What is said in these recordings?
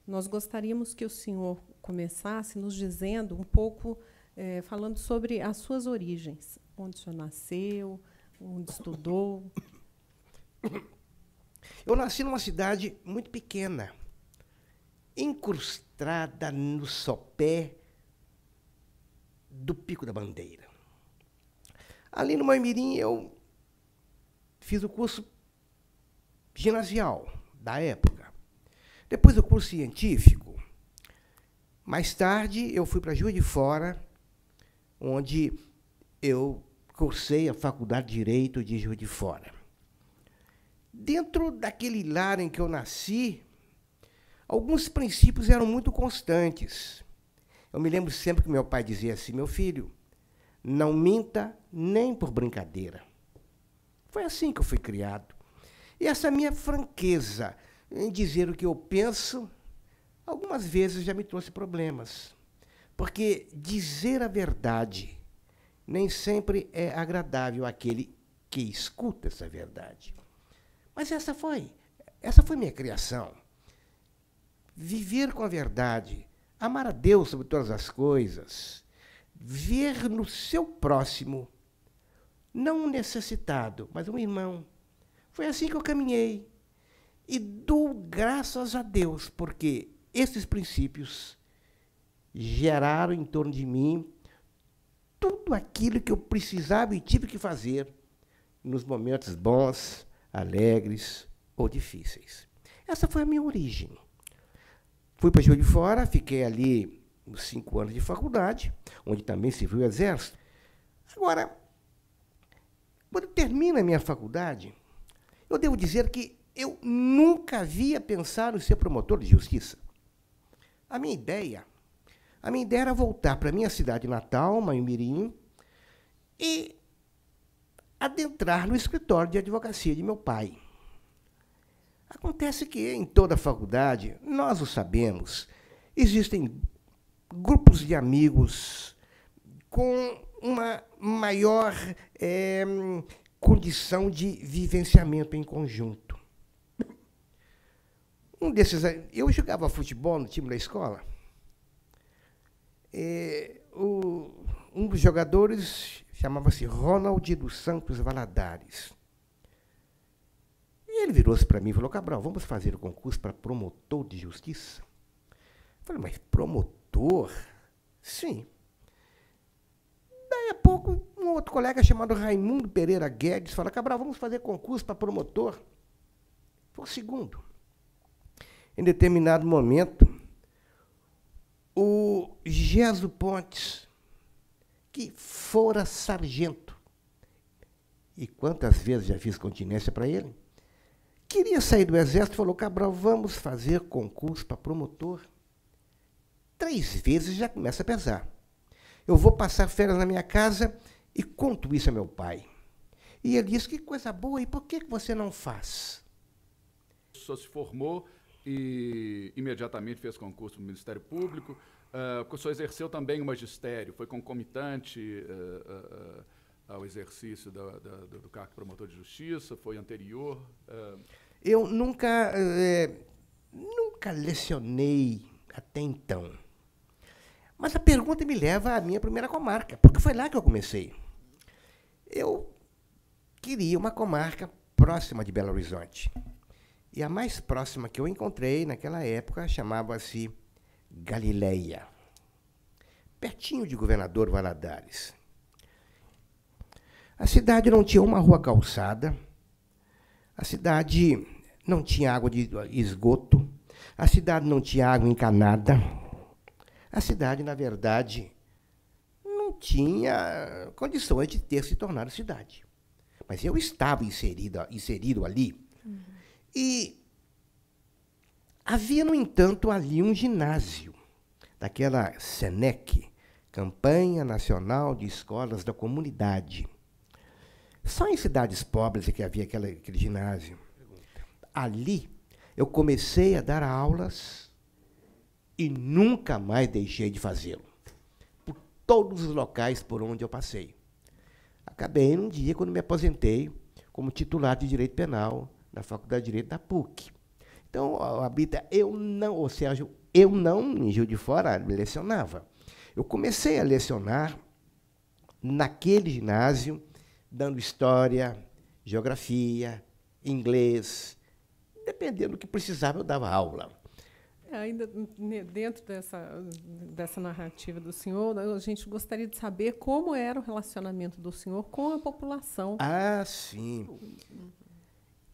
Nós gostaríamos que o senhor começasse nos dizendo um pouco, falando sobre as suas origens, onde o senhor nasceu, onde estudou. Eu nasci numa cidade muito pequena, incrustada no sopé do Pico da Bandeira. Ali no Maimirim eu fiz o curso ginasial da época. Depois o curso científico. Mais tarde eu fui para Juiz de Fora, onde eu cursei a Faculdade de Direito de Juiz de Fora. Dentro daquele lar em que eu nasci, alguns princípios eram muito constantes. Eu me lembro sempre que meu pai dizia assim: meu filho, não minta nem por brincadeira. Foi assim que eu fui criado. E essa minha franqueza em dizer o que eu penso, algumas vezes já me trouxe problemas. Porque dizer a verdade nem sempre é agradável àquele que escuta essa verdade. Mas essa foi minha criação. Viver com a verdade, amar a Deus sobre todas as coisas, ver no seu próximo, não um necessitado, mas um irmão. Foi assim que eu caminhei. E dou graças a Deus, porque esses princípios geraram em torno de mim tudo aquilo que eu precisava e tive que fazer nos momentos bons, alegres ou difíceis. Essa foi a minha origem. Fui para Juiz de Fora, fiquei ali uns 5 anos de faculdade, onde também servi o Exército. Agora, quando termina a minha faculdade, eu devo dizer que eu nunca havia pensado em ser promotor de justiça. A minha ideia era voltar para a minha cidade natal, Maimirim, e adentrar no escritório de advocacia de meu pai. Acontece que em toda a faculdade, nós o sabemos, existem grupos de amigos com uma maior condição de vivenciamento em conjunto. Um desses, eu jogava futebol no time da escola. Um dos jogadores chamava-se Ronald dos Santos Valadares. E ele virou-se para mim e falou: Cabral, vamos fazer o concurso para promotor de justiça? Eu falei: mas promotor? Sim. Daí a pouco, um outro colega chamado Raimundo Pereira Guedes falou: Cabral, vamos fazer concurso para promotor? Foi o segundo. Em determinado momento, o Geso Pontes, que fora sargento, e quantas vezes já fiz continência para ele, queria sair do Exército e falou: Cabral, vamos fazer concurso para promotor? 3 vezes já começa a pesar. Eu vou passar férias na minha casa e conto isso a meu pai. E ele disse: que coisa boa, e por que você não faz? O senhor se formou e imediatamente fez concurso no Ministério Público. O senhor exerceu também o magistério, foi concomitante ao exercício do cargo de promotor de justiça, foi anterior? Eu nunca lecionei até então. Mas a pergunta me leva à minha primeira comarca, porque foi lá que eu comecei. Eu queria uma comarca próxima de Belo Horizonte. E a mais próxima que eu encontrei naquela época chamava-se Galileia, pertinho de Governador Valadares. A cidade não tinha uma rua calçada, a cidade não tinha água de esgoto, a cidade não tinha água encanada, a cidade, na verdade, não tinha condições de ter se tornado cidade. Mas eu estava inserido ali. E havia, no entanto, ali um ginásio, daquela SENEC, Campanha Nacional de Escolas da Comunidade. Só em cidades pobres é que havia aquele ginásio. Ali, eu comecei a dar aulas e nunca mais deixei de fazê-lo, por todos os locais por onde eu passei. Acabei num dia, quando me aposentei, como titular de Direito Penal na Faculdade de Direito da PUC. Então, a Brita, ô Sérgio, eu não, em Juiz de Fora, lecionava. Eu comecei a lecionar naquele ginásio, dando história, geografia, inglês, dependendo do que precisava, eu dava aula. Ainda dentro dessa narrativa do senhor, a gente gostaria de saber como era o relacionamento do senhor com a população. Ah, sim.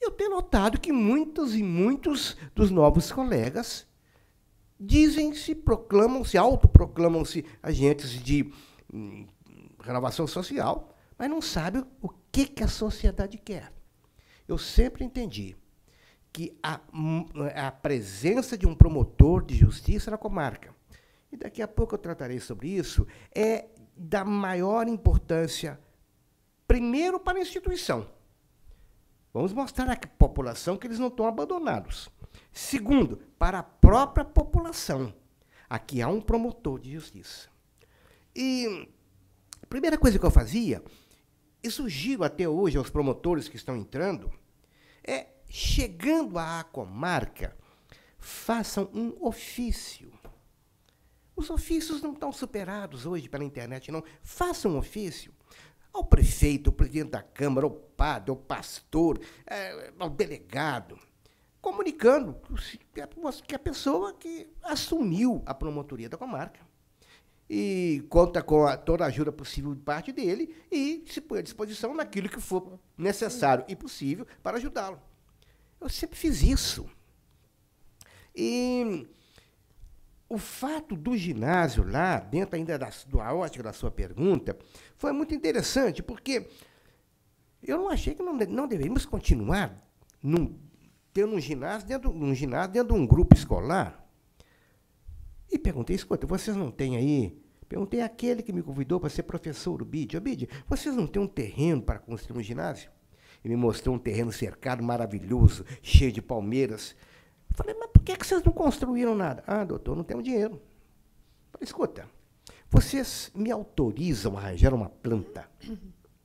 Eu tenho notado que muitos e muitos dos novos colegas autoproclamam-se agentes de renovação social, mas não sabem o que a sociedade quer. Eu sempre entendi que a presença de um promotor de justiça na comarca, e daqui a pouco eu tratarei sobre isso, é da maior importância, primeiro, para a instituição. Vamos mostrar à população que eles não estão abandonados. Segundo, para a própria população. Aqui há um promotor de justiça. E a primeira coisa que eu fazia, e sugiro até hoje aos promotores que estão entrando, é, chegando à comarca, façam um ofício. Os ofícios não estão superados hoje pela internet, não. Façam um ofício ao prefeito, ao presidente da Câmara, ao padre, ao pastor, ao delegado, comunicando que a pessoa que assumiu a promotoria da comarca e conta com toda a ajuda possível de parte dele e se põe à disposição naquilo que for necessário e possível para ajudá-lo. Eu sempre fiz isso. E o fato do ginásio lá, dentro ainda da ótica da sua pergunta, foi muito interessante, porque eu não achei que não deveríamos continuar tendo um ginásio dentro de um grupo escolar. E perguntei, escuta, vocês não têm aí... Perguntei àquele que me convidou para ser professor, o Bide. Ô, Bide, vocês não têm um terreno para construir um ginásio? Ele me mostrou um terreno cercado, maravilhoso, cheio de palmeiras. Eu falei, mas por que vocês não construíram nada? Ah, doutor, não tenho dinheiro. Eu falei, escuta, vocês me autorizam a arranjar uma planta?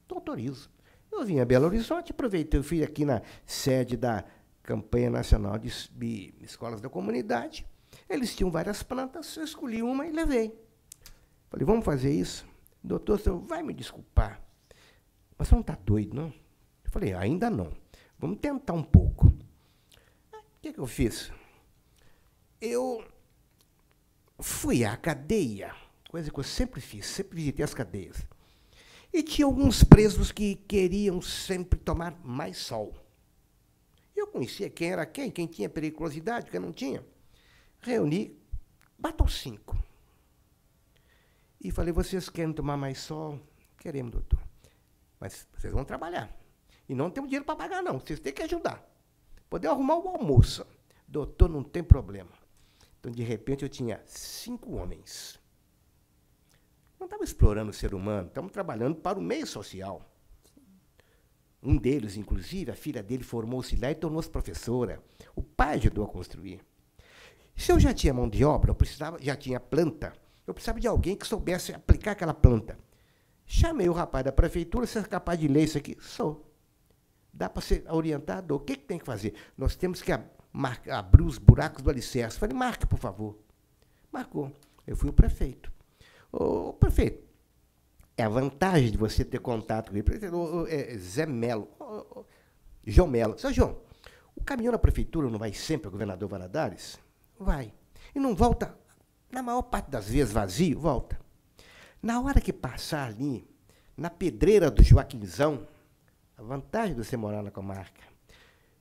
Não autorizo. Eu vim a Belo Horizonte, aproveitei, eu fui aqui na sede da Campanha Nacional de Escolas da Comunidade. Eles tinham várias plantas, eu escolhi uma e levei. Falei, vamos fazer isso? Doutor, o senhor vai me desculpar, mas você não está doido, não? Eu falei, ainda não. Vamos tentar um pouco. O que eu fiz? Eu fui à cadeia, coisa que eu sempre fiz, sempre visitei as cadeias. E tinha alguns presos que queriam sempre tomar mais sol. Eu conhecia quem era quem tinha periculosidade, quem não tinha. Reuni, batam 5. E falei, vocês querem tomar mais sol? Queremos, doutor. Mas vocês vão trabalhar. E não temos dinheiro para pagar, não. Vocês têm que ajudar. Podemos arrumar o almoço. Doutor, não tem problema. Então, de repente, eu tinha 5 homens. Não estava explorando o ser humano, estamos trabalhando para o meio social. Um deles, inclusive, a filha dele formou-se lá e tornou-se professora. O pai ajudou a construir. Se eu já tinha mão de obra, já tinha planta, eu precisava de alguém que soubesse aplicar aquela planta. Chamei o rapaz da prefeitura, você é capaz de ler isso aqui? Sou. Dá para ser orientador. O que tem que fazer? Nós temos que abrir os buracos do alicerce. Falei, marque, por favor. Marcou. Eu fui o prefeito. Ô, prefeito, é a vantagem de você ter contato com ele. Zé Melo. João Melo. Seu João, o caminhão da prefeitura não vai sempre ao governador Valadares? Vai. E não volta, na maior parte das vezes, vazio? Volta. Na hora que passar ali, na pedreira do Joaquinzão, a vantagem de você morar na comarca,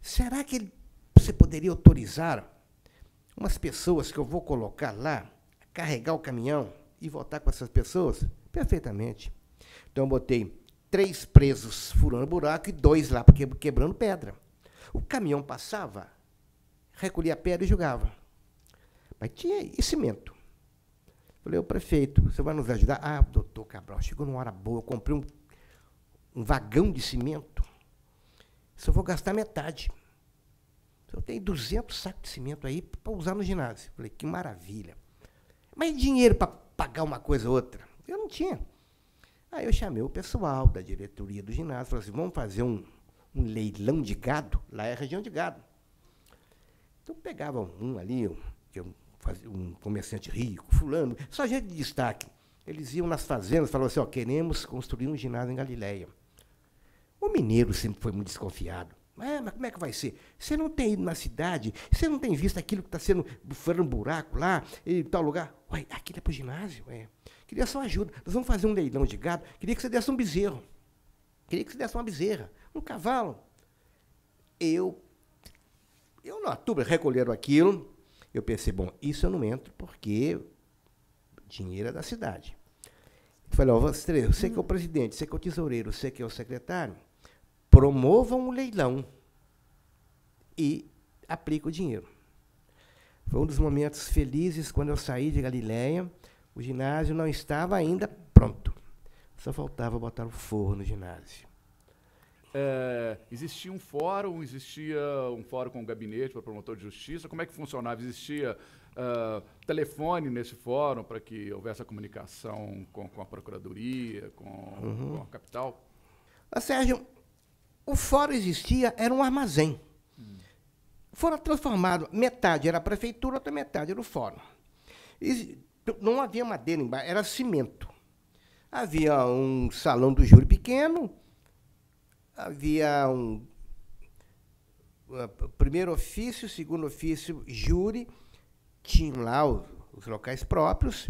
será que você poderia autorizar umas pessoas que eu vou colocar lá, a carregar o caminhão e voltar com essas pessoas? Perfeitamente. Então, eu botei 3 presos furando buraco e 2 lá quebrando pedra. O caminhão passava, recolhia a pedra e jogava. Mas tinha e cimento. Falei, ô prefeito, você vai nos ajudar? Ah, doutor Cabral, chegou numa hora boa, eu comprei um vagão de cimento. Só vou gastar metade. Eu tenho 200 sacos de cimento aí para usar no ginásio. Falei, que maravilha. Mas dinheiro para pagar uma coisa ou outra? Eu não tinha. Aí eu chamei o pessoal da diretoria do ginásio, falei assim, vamos fazer um leilão de gado? Lá é a região de gado. Então pegavam um ali, que fazia um comerciante rico, fulano, só gente de destaque. Eles iam nas fazendas e falavam assim, ó, queremos construir um ginásio em Galileia. O mineiro sempre foi muito desconfiado. Mas como é que vai ser? Você não tem ido na cidade, você não tem visto aquilo que está sendo furando um buraco lá, em tal lugar? Ué, aquilo é para o ginásio? Ué. Queria só ajuda. Nós vamos fazer um leilão de gado. Queria que você desse um bezerro. Queria que você desse uma bezerra, um cavalo. Eu não atubo, recolheram aquilo. Eu pensei, bom, isso eu não entro porque dinheiro é da cidade. Eu falei, ó, você que é o presidente, você que é o tesoureiro, você que é o secretário, promovam um leilão e aplica o dinheiro. Foi um dos momentos felizes quando eu saí de Galileia. O ginásio não estava ainda pronto. Só faltava botar o forro no ginásio. Existia um fórum com o gabinete para promotor de justiça. Como é que funcionava? Existia telefone nesse fórum para que houvesse a comunicação com a procuradoria, com a capital? Sérgio, o fórum existia, era um armazém. Foram transformados, metade era a prefeitura, outra metade era o fórum. E não havia madeira embaixo, era cimento. Havia um salão do júri pequeno, havia um primeiro ofício, segundo ofício, júri, tinham lá os locais próprios.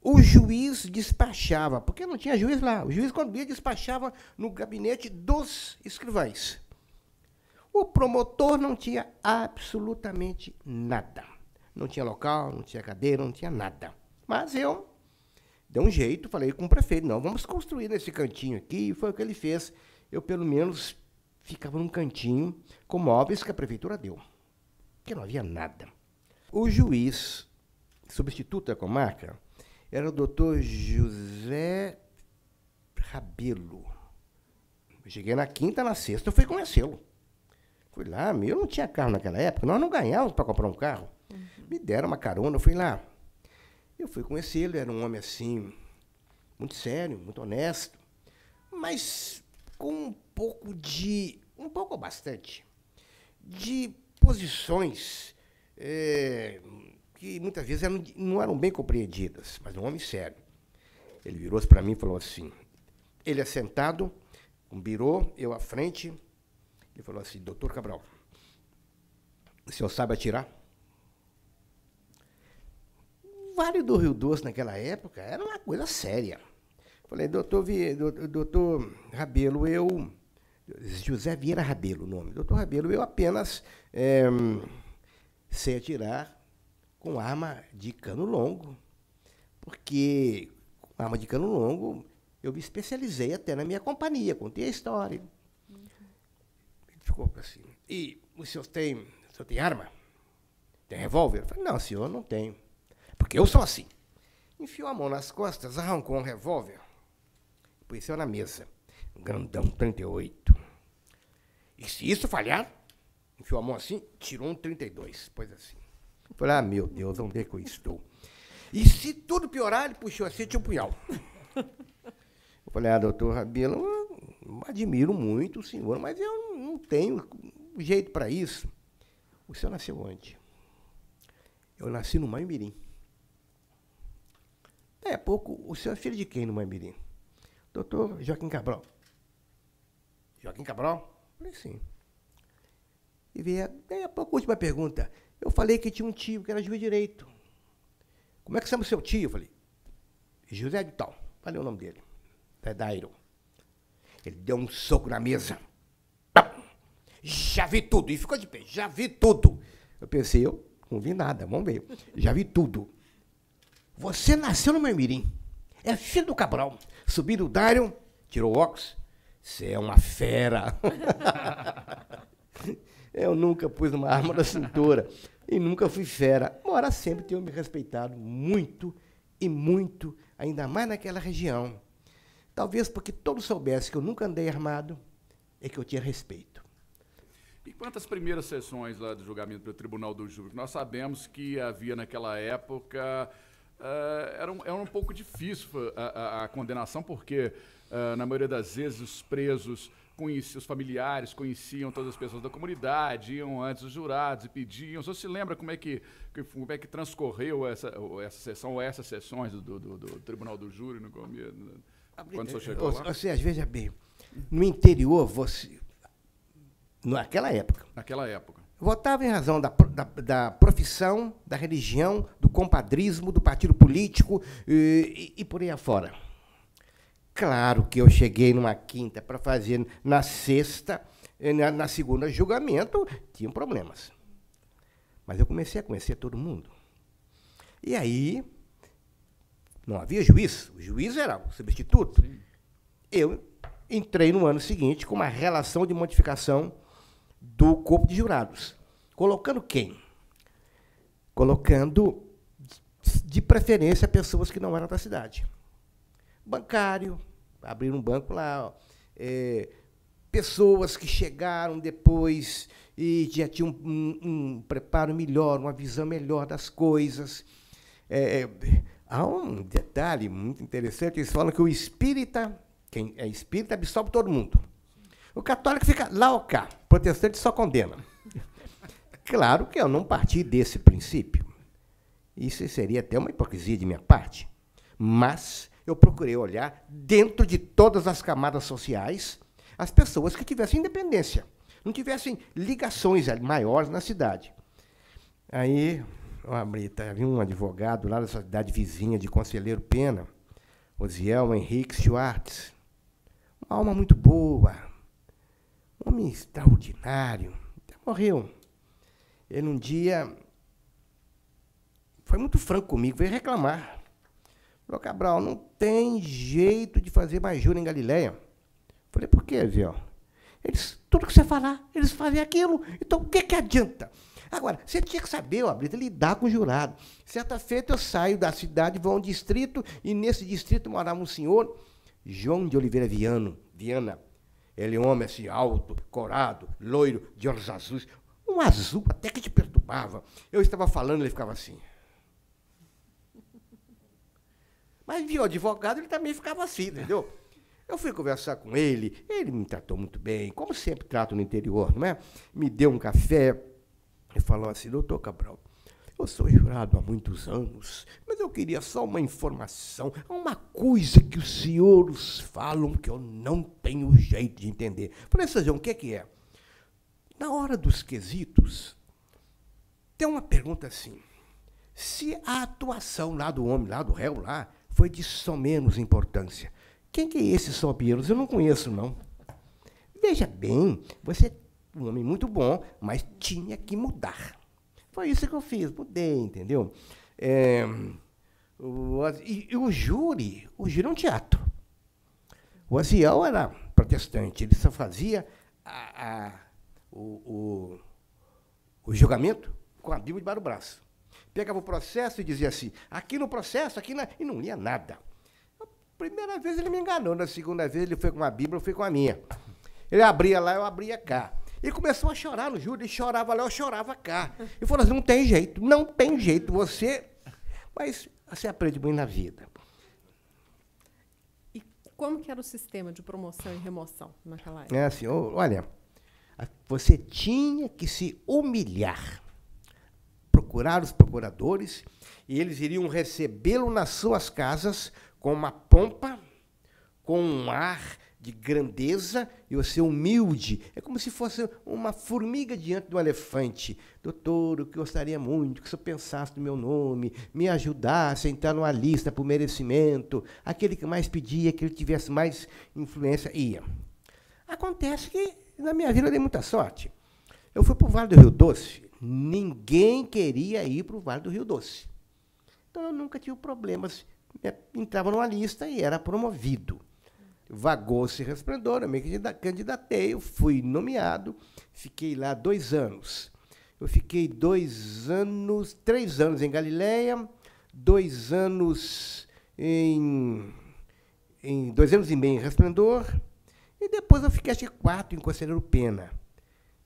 O juiz despachava, porque não tinha juiz lá. O juiz, quando ia, despachava no gabinete dos escrivães. O promotor não tinha absolutamente nada. Não tinha local, não tinha cadeira, não tinha nada. Mas eu dei um jeito, falei com o prefeito, não, vamos construir nesse cantinho aqui, e foi o que ele fez. Eu, pelo menos, ficava num cantinho com móveis que a prefeitura deu, porque não havia nada. O juiz substituto da comarca era o doutor José Rabelo. Eu cheguei na quinta, na sexta, eu fui conhecê-lo. Fui lá, eu não tinha carro naquela época, nós não ganhávamos para comprar um carro. Me deram uma carona, eu fui lá. Eu fui conhecê-lo, era um homem assim, muito sério, muito honesto, mas com um pouco ou bastante, de posições que muitas vezes não eram bem compreendidas, mas um homem sério. Ele virou-se para mim e falou assim, ele assentado, um birô, eu à frente, ele falou assim, doutor Cabral, o senhor sabe atirar? O Vale do Rio Doce, naquela época, era uma coisa séria. Falei, doutor Rabelo, José Vieira Rabelo, o nome. Doutor Rabelo, eu apenas sei atirar com arma de cano longo, porque com arma de cano longo eu me especializei até na minha companhia, contei a história. Ele ficou assim, e o senhor tem arma? Tem revólver? Eu falei, não, senhor, não tenho. Porque eu sou assim. Enfiou a mão nas costas, arrancou um revólver, pôs na mesa, um grandão 38. E se isso falhar, enfiou a mão assim, tirou um 32, pôs assim. Eu falei, ah, meu Deus, onde é que eu estou? E se tudo piorar, ele puxou assim, tinha um punhal. Eu falei, ah, doutor Rabelo, eu admiro muito o senhor, mas eu não tenho jeito para isso. O senhor nasceu onde? Eu nasci no Maiimirim. Daí a pouco, o senhor é filho de quem no Maiimirim? Doutor Joaquim Cabral. Joaquim Cabral? Falei, sim. E veio, daí a pouco, última pergunta. Eu falei que tinha um tio que era juiz de direito. Como é que chama o seu tio? Eu falei, José de Tal. Falei o nome dele. É Dairo. Ele deu um soco na mesa. Já vi tudo. E ficou de pé. Já vi tudo. Eu pensei, eu não vi nada, vamos ver. Já vi tudo. Você nasceu no Maiimirim. É filho do Cabral. Subiu do Dairo, tirou o óculos. Você é uma fera. Eu nunca pus uma arma na cintura. E nunca fui fera. Embora sempre tenha me respeitado muito e muito, ainda mais naquela região. Talvez porque todos soubessem que eu nunca andei armado, é que eu tinha respeito. E quantas primeiras sessões lá do julgamento pelo Tribunal do Júri? Nós sabemos que havia naquela época, era um pouco difícil a condenação, porque Na maioria das vezes, os presos, os familiares conheciam todas as pessoas da comunidade, iam antes dos jurados e pediam. O senhor se lembra como é que transcorreu essa sessão ou essas sessões do Tribunal do Júri no começo, quando o senhor chegou lá? Você, veja bem, no interior, naquela época, votava em razão da profissão, da religião, do compadrismo, do partido político e por aí afora. Claro que eu cheguei numa quinta para fazer na sexta, na segunda julgamento, tinham problemas. Mas eu comecei a conhecer todo mundo. E aí, não havia juiz, o juiz era o substituto. Sim. Eu entrei no ano seguinte com uma relação de modificação do corpo de jurados. Colocando quem? Colocando, de preferência, pessoas que não eram da cidade. Bancário, abriram um banco lá, pessoas que chegaram depois e já tinham um preparo melhor, uma visão melhor das coisas. Há um detalhe muito interessante, eles falam que o espírita, quem é espírita, absolve todo mundo. O católico fica lá ou cá, o protestante só condena. Claro que eu não parti desse princípio. Isso seria até uma hipocrisia de minha parte. Mas eu procurei olhar dentro de todas as camadas sociais as pessoas que tivessem independência, não tivessem ligações maiores na cidade. Aí, havia um advogado lá da cidade vizinha de Conselheiro Pena, Osiel Henrique Schwartz, uma alma muito boa, um homem extraordinário, até morreu. Ele um dia foi muito franco comigo, veio reclamar. Falou, Cabral, não tem jeito de fazer mais júri em Galileia. Falei, por quê, Osiel? Tudo que você falar, eles fazem aquilo, então o que adianta? Agora, você tinha que saber, Brito, lidar com o jurado. Certa feita eu saio da cidade, vou a um distrito, e nesse distrito morava um senhor, João de Oliveira Viana. Ele é um homem assim, alto, corado, loiro, de olhos azuis. Um azul até que te perturbava. Eu estava falando, ele ficava assim. Mas viu o advogado, ele também ficava assim, entendeu? Eu fui conversar com ele me tratou muito bem, como sempre trato no interior, não é? Me deu um café e falou assim, doutor Cabral, eu sou jurado há muitos anos, mas eu queria só uma informação, uma coisa que os senhores falam que eu não tenho jeito de entender. Falei, Sejão, o que é? Na hora dos quesitos, tem uma pergunta assim, se a atuação lá do homem, lá do réu, lá, foi de só menos importância, quem que é esse só menos? Eu não conheço, não. Veja bem, você é um homem muito bom, mas tinha que mudar. Foi isso que eu fiz, mudei, entendeu? E o júri é um teatro. O Osiel era protestante, ele só fazia o julgamento com a Bíblia debaixo do braço. Pegava o processo e dizia assim, aqui no processo, e não lia nada. A primeira vez ele me enganou, na segunda vez ele foi com a Bíblia, eu fui com a minha. Ele abria lá, eu abria cá. E começou a chorar no júri, ele chorava lá, eu chorava cá. E falou assim, não tem jeito, mas você aprende muito na vida. E como que era o sistema de promoção e remoção naquela época? É assim, olha, você tinha que se humilhar, procurar os procuradores, e eles iriam recebê-lo nas suas casas com uma pompa, com um ar de grandeza, e você humilde. É como se fosse uma formiga diante do elefante. Doutor, eu gostaria muito que o senhor pensasse no meu nome, me ajudasse a entrar numa lista por merecimento. Aquele que mais pedia, que ele tivesse mais influência, ia. Acontece que, na minha vida, eu dei muita sorte. Eu fui para o Vale do Rio Doce. Ninguém queria ir para o Vale do Rio Doce. Então, eu nunca tive problemas. Entrava numa lista e era promovido. Vagou-se Resplendor, eu me candidatei, eu fui nomeado, fiquei lá 2 anos. Eu fiquei 3 anos em Galileia, 2 anos 2 anos e meio em Resplendor, e depois eu fiquei, acho que 4 em Conselheiro Pena.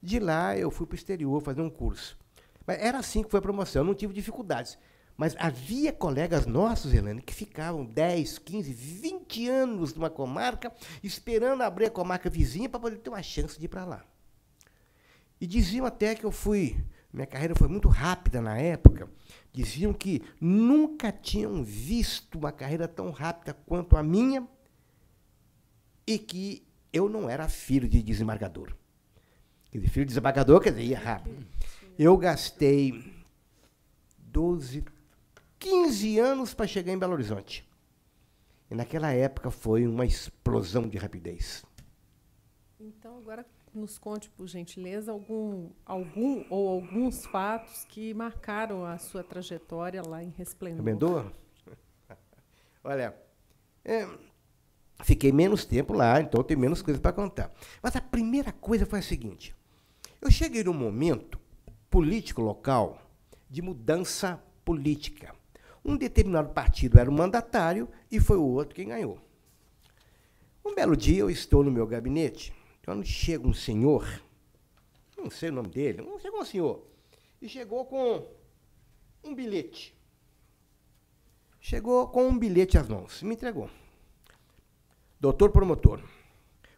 De lá, eu fui para o exterior fazer um curso. Mas era assim que foi a promoção, eu não tive dificuldades. Mas havia colegas nossos, Helene, que ficavam 10, 15, 20 anos numa comarca, esperando abrir a comarca vizinha para poder ter uma chance de ir para lá. E diziam até que minha carreira foi muito rápida na época, diziam que nunca tinham visto uma carreira tão rápida quanto a minha e que eu não era filho de desembargador. Quer dizer, filho de desembargador, quer dizer, ia rápido. Eu gastei 12, 15 anos para chegar em Belo Horizonte. E naquela época foi uma explosão de rapidez. Então, agora nos conte, por gentileza, algum ou alguns fatos que marcaram a sua trajetória lá em Resplendor. Resplendor? Olha, fiquei menos tempo lá, então tem menos coisas para contar. Mas a primeira coisa foi a seguinte. Eu cheguei num momento político local de mudança política. Um determinado partido era o mandatário e foi o outro quem ganhou. Um belo dia eu estou no meu gabinete, quando chega um senhor, não sei o nome dele, chegou um senhor, e chegou com um bilhete. Chegou com um bilhete às mãos, me entregou. Doutor promotor,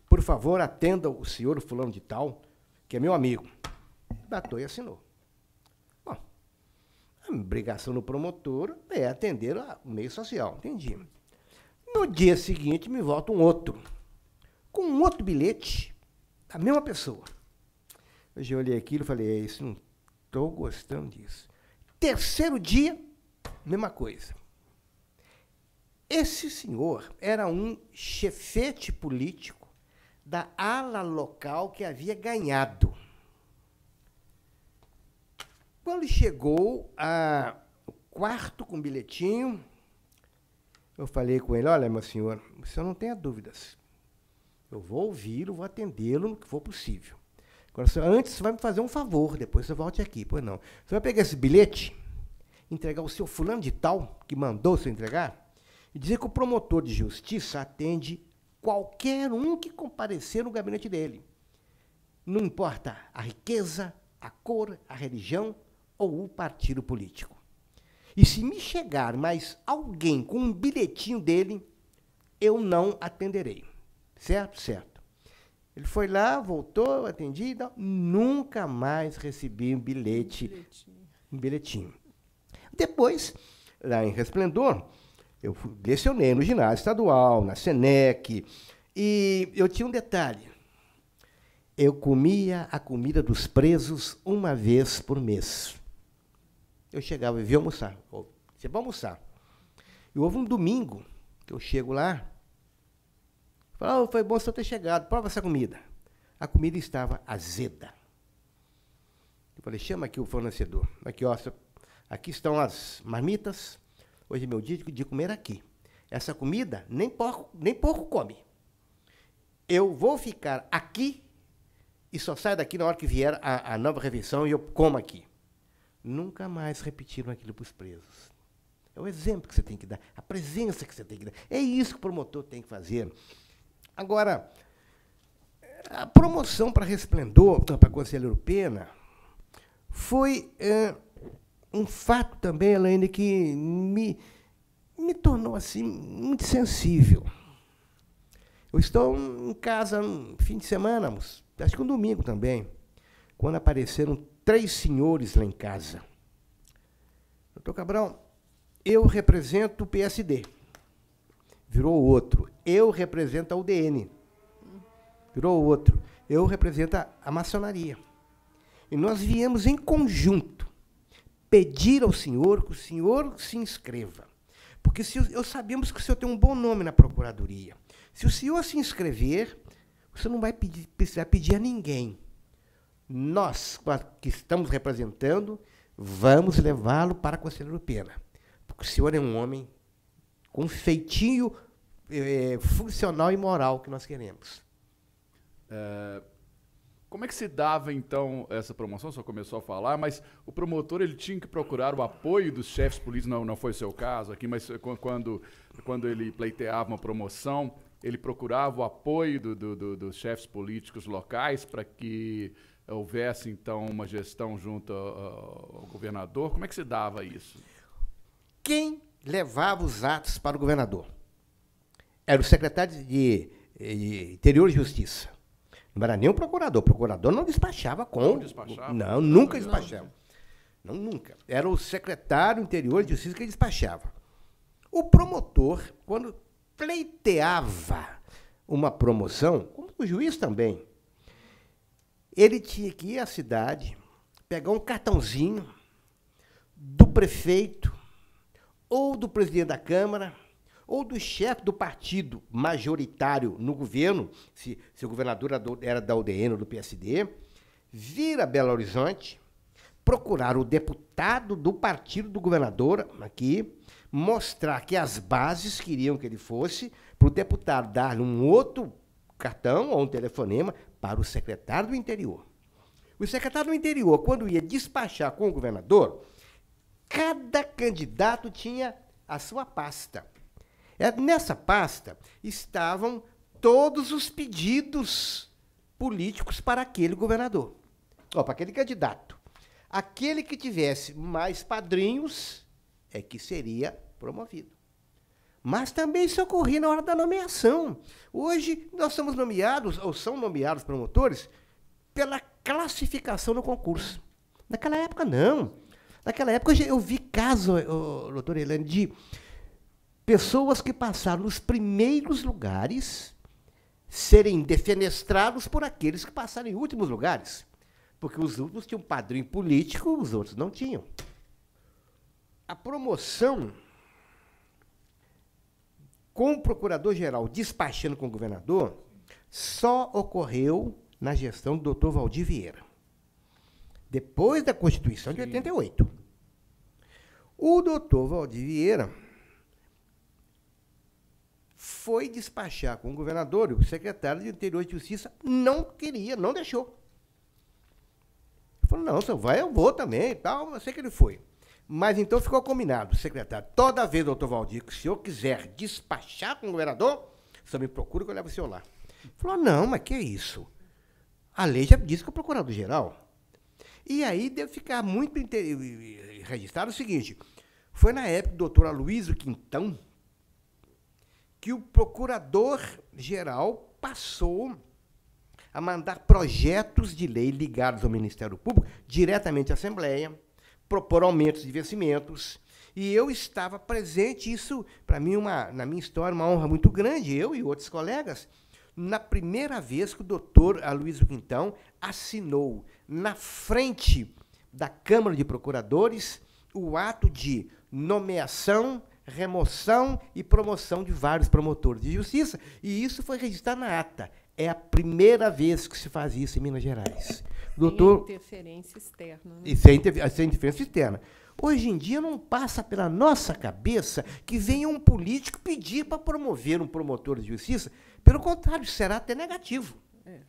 por favor, atenda o senhor fulano de tal, que é meu amigo. Datou e assinou. Bom, a obrigação do promotor é atender o meio social, entendi. No dia seguinte, me volta um outro, com um outro bilhete, da mesma pessoa. Eu já olhei aquilo e falei, isso, não estou gostando disso. Terceiro dia, mesma coisa. Esse senhor era um chefete político da ala local que havia ganhado. Quando chegou ao quarto com o bilhetinho, eu falei com ele, olha, meu senhor, o senhor não tenha dúvidas. Eu vou ouvi-lo, vou atendê-lo no que for possível. Agora, antes, você vai me fazer um favor, depois você volte aqui. Pois não. Você vai pegar esse bilhete, entregar ao seu fulano de tal, que mandou você entregar, e dizer que o promotor de justiça atende qualquer um que comparecer no gabinete dele. Não importa a riqueza, a cor, a religião ou o partido político. E se me chegar mais alguém com um bilhetinho dele, eu não atenderei. Certo? Certo. Ele foi lá, voltou, atendi, não, nunca mais recebi um bilhetinho. Depois, lá em Resplendor, eu lecionei no ginásio estadual, na Senec, e eu tinha um detalhe. Eu comia a comida dos presos uma vez por mês. Eu chegava e via almoçar. Você vai almoçar. E houve um domingo que eu chego lá, falei, oh, foi bom você ter chegado, prova essa comida. A comida estava azeda. Eu falei, chama aqui o fornecedor. Aqui, ó, aqui estão as marmitas. Hoje é meu dia de comer aqui. Essa comida nem porco come. Eu vou ficar aqui e só saio daqui na hora que vier a nova refeição e eu como aqui. Nunca mais repetiram aquilo para os presos. É o exemplo que você tem que dar, a presença que você tem que dar. É isso que o promotor tem que fazer. Agora, a promoção para Resplendor, para Conselheiro Pena, foi um fato também, Elaine, que me tornou assim, muito sensível. Eu estou em casa no fim de semana, acho que um domingo também, quando apareceram 3 senhores lá em casa. Doutor Cabral, eu represento o PSD. Virou outro. Eu represento a UDN. Virou outro. Eu represento a maçonaria. E nós viemos em conjunto pedir ao senhor que o senhor se inscreva. Porque sabemos que o senhor tem um bom nome na Procuradoria. Se o senhor se inscrever, você não vai precisar pedir a ninguém. Nós, que estamos representando, vamos levá-lo para a Conselheiro Pena. Porque o senhor é um homem com um feitio funcional e moral que nós queremos. Como é que se dava, então, essa promoção? Só começou a falar, mas o promotor ele tinha que procurar o apoio dos chefes políticos, não foi o seu caso aqui, mas quando ele pleiteava uma promoção, ele procurava o apoio dos chefes políticos locais para que houvesse, então, uma gestão junto ao governador. Como é que se dava isso? quem levava os atos para o governador? Era o secretário de Interior e Justiça. Não era nem o procurador. O procurador não despachava com... Não despachava? Não, nunca despachava. Não, nunca. Era o secretário do Interior e Justiça que despachava. O promotor, quando pleiteava uma promoção, como o juiz também, ele tinha que ir à cidade, pegar um cartãozinho do prefeito, ou do presidente da Câmara, ou do chefe do partido majoritário no governo, se o governador era da UDN ou do PSD, vir a Belo Horizonte, procurar o deputado do partido do governador aqui, mostrar que as bases queriam que ele fosse, para o deputado dar um outro cartão ou um telefonema para o secretário do Interior. O secretário do Interior, quando ia despachar com o governador, cada candidato tinha a sua pasta. Nessa pasta estavam todos os pedidos políticos para aquele governador, para aquele candidato. Aquele que tivesse mais padrinhos é que seria promovido. Mas também isso ocorria na hora da nomeação. Hoje, nós somos nomeados, ou são nomeados promotores, pela classificação no concurso. Naquela época, não. Naquela época, eu vi casos, doutora Helene, de pessoas que passaram nos primeiros lugares serem defenestrados por aqueles que passaram em últimos lugares. Porque os últimos tinham padrinho político, os outros não tinham. A promoção com o procurador-geral despachando com o governador só ocorreu na gestão do doutor Valdir Vieira, depois da Constituição de 88. O doutor Valdir Vieira foi despachar com o governador, e o secretário de Interior e Justiça não queria, não deixou. Ele falou, não, se eu vai, eu vou também e tal, eu sei que ele foi. Mas então ficou combinado, secretário, toda vez, doutor Valdir, que o senhor quiser despachar com o governador, só me procura que eu levo o senhor lá. Ele falou, não, mas que é isso? A lei já diz que é o procurador-geral. E aí deve ficar muito registrado o seguinte, foi na época do doutor Aloysio Quintão que o procurador-geral passou a mandar projetos de lei ligados ao Ministério Público diretamente à Assembleia, propor aumentos de vencimentos, e eu estava presente, isso, para mim, na minha história, uma honra muito grande, eu e outros colegas, na primeira vez que o doutor Aloysio Quintão assinou, na frente da Câmara de Procuradores, o ato de nomeação, remoção e promoção de vários promotores de justiça, e isso foi registrado na ata. É a primeira vez que se faz isso em Minas Gerais. Doutor, sem interferência externa. Né? E sem interferência externa. Hoje em dia não passa pela nossa cabeça que venha um político pedir para promover um promotor de justiça. Pelo contrário, será até negativo. É.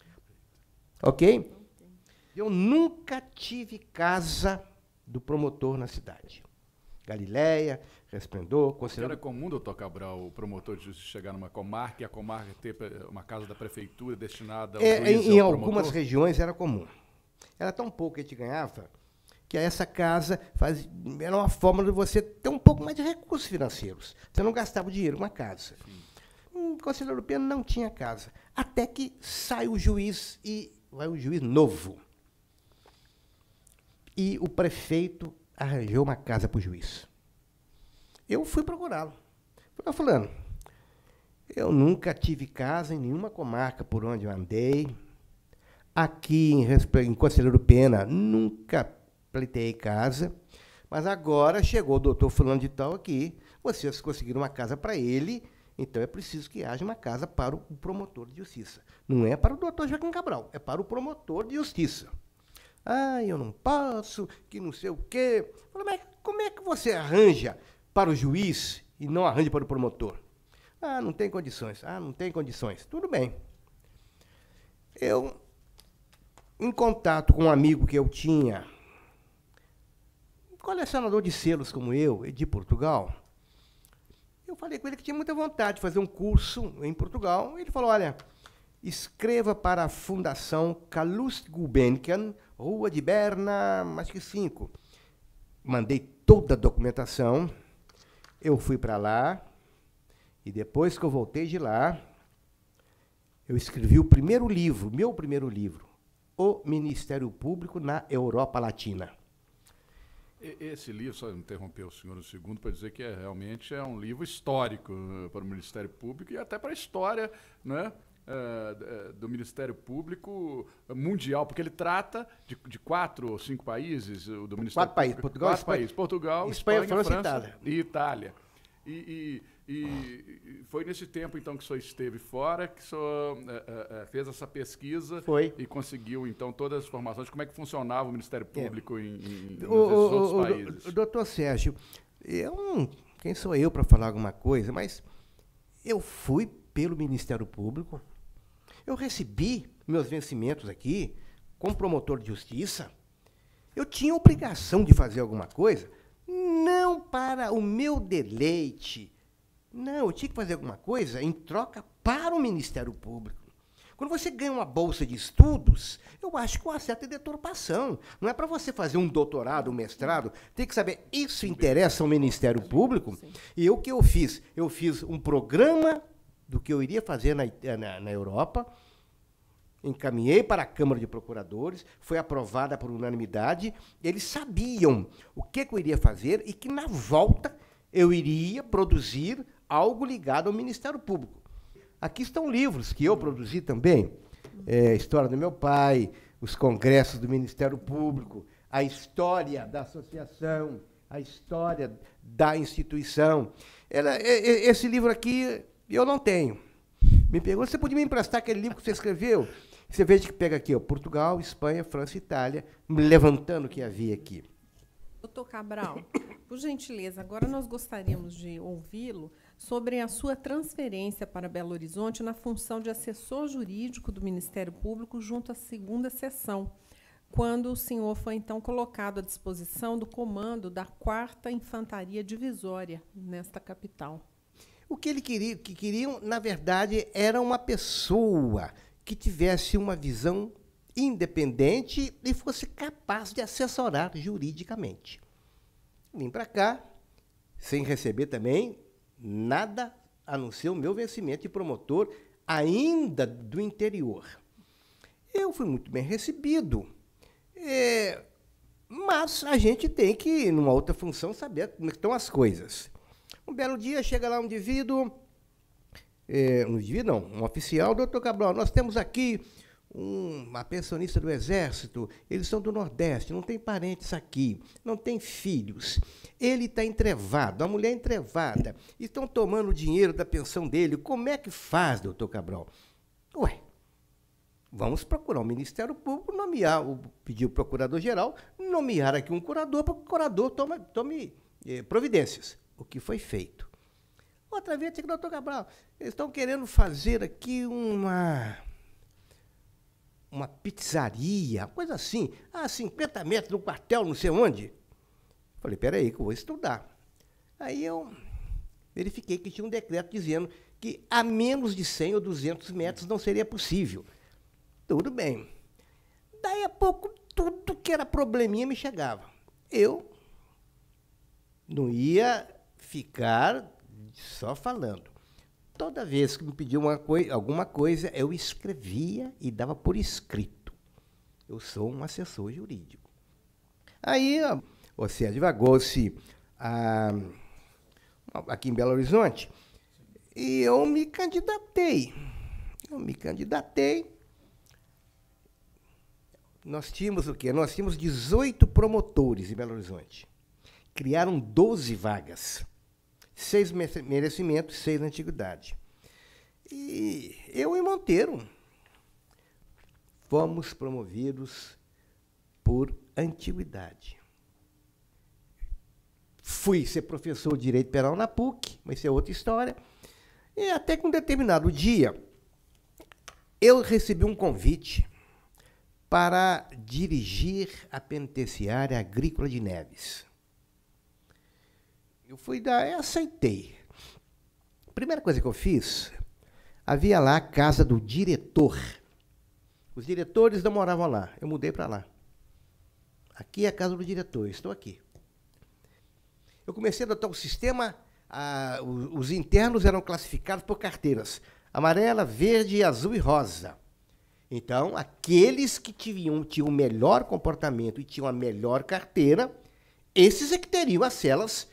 Ok? Eu nunca tive casa do promotor na cidade. Galileia, Resplendor, Conselheiro... Era comum, doutor Cabral, o promotor de justiça chegar numa comarca e a comarca ter uma casa da prefeitura destinada ao juiz em algumas regiões era comum. Era tão pouco que a gente ganhava que essa casa era uma forma de você ter um pouco mais de recursos financeiros. Você não gastava dinheiro com uma casa. O Conselheiro Pena não tinha casa. Até que sai o juiz, e vai o juiz novo. E o prefeito arranjou uma casa para o juiz. Eu fui procurá-lo. Falei, fulano, eu nunca tive casa em nenhuma comarca por onde eu andei. Aqui em Conselheiro Pena, nunca pleiteei casa. Mas agora chegou o doutor fulano de tal aqui, vocês conseguiram uma casa para ele, então é preciso que haja uma casa para o promotor de justiça. Não é para o doutor Joaquim Cabral, é para o promotor de justiça. Ah, eu não posso, que não sei o quê. Falei, mas como é que você arranja para o juiz e não arranja para o promotor? Ah, não tem condições. Ah, não tem condições. Tudo bem. Eu, em contato com um amigo que eu tinha, um colecionador de selos como eu, de Portugal, eu falei com ele que tinha muita vontade de fazer um curso em Portugal. Ele falou, olha, escreva para a Fundação Calouste Gulbenkian, Rua de Berna, acho que 5. Mandei toda a documentação eu fui para lá, e depois que eu voltei de lá, eu escrevi o primeiro livro, meu primeiro livro, O Ministério Público na Europa Latina. Esse livro, só interromper o senhor um segundo para dizer que realmente é um livro histórico para o Ministério Público e até para a história, né, do Ministério Público mundial, porque ele trata de 4 ou 5 países do Ministério 4 países, Público. Portugal, 4 Espanha, países, Portugal, Espanha, Espanha, França e Itália. E foi nesse tempo, então, que o senhor esteve fora, que o senhor fez essa pesquisa. Foi. E conseguiu, então, todas as informações de como é que funcionava o Ministério Público nos outros países. Doutor Sérgio, quem sou eu para falar alguma coisa, mas eu fui pelo Ministério Público, eu recebi meus vencimentos aqui como promotor de justiça, eu tinha obrigação de fazer alguma coisa, não para o meu deleite. Não, eu tinha que fazer alguma coisa em troca para o Ministério Público. Quando você ganha uma bolsa de estudos, eu acho que uma certa deturpação. Não é para você fazer um doutorado, um mestrado, tem que saber, isso interessa ao Ministério Público? Sim. E o que eu fiz? Eu fiz um programa do que eu iria fazer na Europa, encaminhei para a Câmara de Procuradores, foi aprovada por unanimidade, eles sabiam o que eu iria fazer e que, na volta, eu iria produzir algo ligado ao Ministério Público. Aqui estão livros que eu produzi também, a história do meu pai, os congressos do Ministério Público, a história da associação, a história da instituição. Esse livro aqui eu não tenho. Me pergunta, você podia me emprestar aquele livro que você escreveu? Você veja que pega aqui, ó, Portugal, Espanha, França e Itália, levantando o que havia aqui. Doutor Cabral, por gentileza, agora nós gostaríamos de ouvi-lo sobre a sua transferência para Belo Horizonte na função de assessor jurídico do Ministério Público junto à 2ª Seção, quando o senhor foi, então, colocado à disposição do comando da 4ª Infantaria Divisória nesta capital. O que queriam, na verdade, era uma pessoa que tivesse uma visão independente e fosse capaz de assessorar juridicamente. Vim para cá, sem receber também nada a não ser o meu vencimento de promotor, ainda do interior. Eu fui muito bem recebido, mas a gente tem que, numa outra função, saber como estão as coisas. Um belo dia, chega lá um indivíduo, um oficial, doutor Cabral, nós temos aqui uma pensionista do Exército, eles são do Nordeste, não tem parentes aqui, não tem filhos, ele está entrevado, a mulher entrevada, estão tomando o dinheiro da pensão dele, como é que faz, doutor Cabral? Ué, vamos procurar o Ministério Público, pedir o Procurador-Geral, nomear aqui um curador, para que o curador tome providências. O que foi feito. Outra vez, doutor Cabral, eles estão querendo fazer aqui uma pizzaria, coisa assim, 50 metros do quartel, não sei onde. Falei, peraí, que eu vou estudar. Aí eu verifiquei que tinha um decreto dizendo que a menos de 100 ou 200 metros não seria possível. Tudo bem. Daí a pouco, tudo que era probleminha me chegava. Eu não ia ficar só falando. Toda vez que me pediam alguma coisa, eu escrevia e dava por escrito. Eu sou um assessor jurídico. Aí você advogou-se aqui em Belo Horizonte e eu me candidatei. Nós tínhamos o quê? Nós tínhamos 18 promotores em Belo Horizonte. Criaram 12 vagas. 6 merecimentos, 6 antiguidade. E eu e Monteiro fomos promovidos por antiguidade. Fui ser professor de Direito Penal na PUC, mas isso é outra história. E até que um determinado dia, eu recebi um convite para dirigir a penitenciária agrícola de Neves. Eu fui dar e aceitei. A primeira coisa que eu fiz, havia lá a casa do diretor. Os diretores não moravam lá, eu mudei para lá. Aqui é a casa do diretor, estou aqui. Eu comecei a adotar o sistema os internos eram classificados por carteiras: amarela, verde, azul e rosa. Então, aqueles que tinham o melhor comportamento e tinham a melhor carteira, esses é que teriam as celas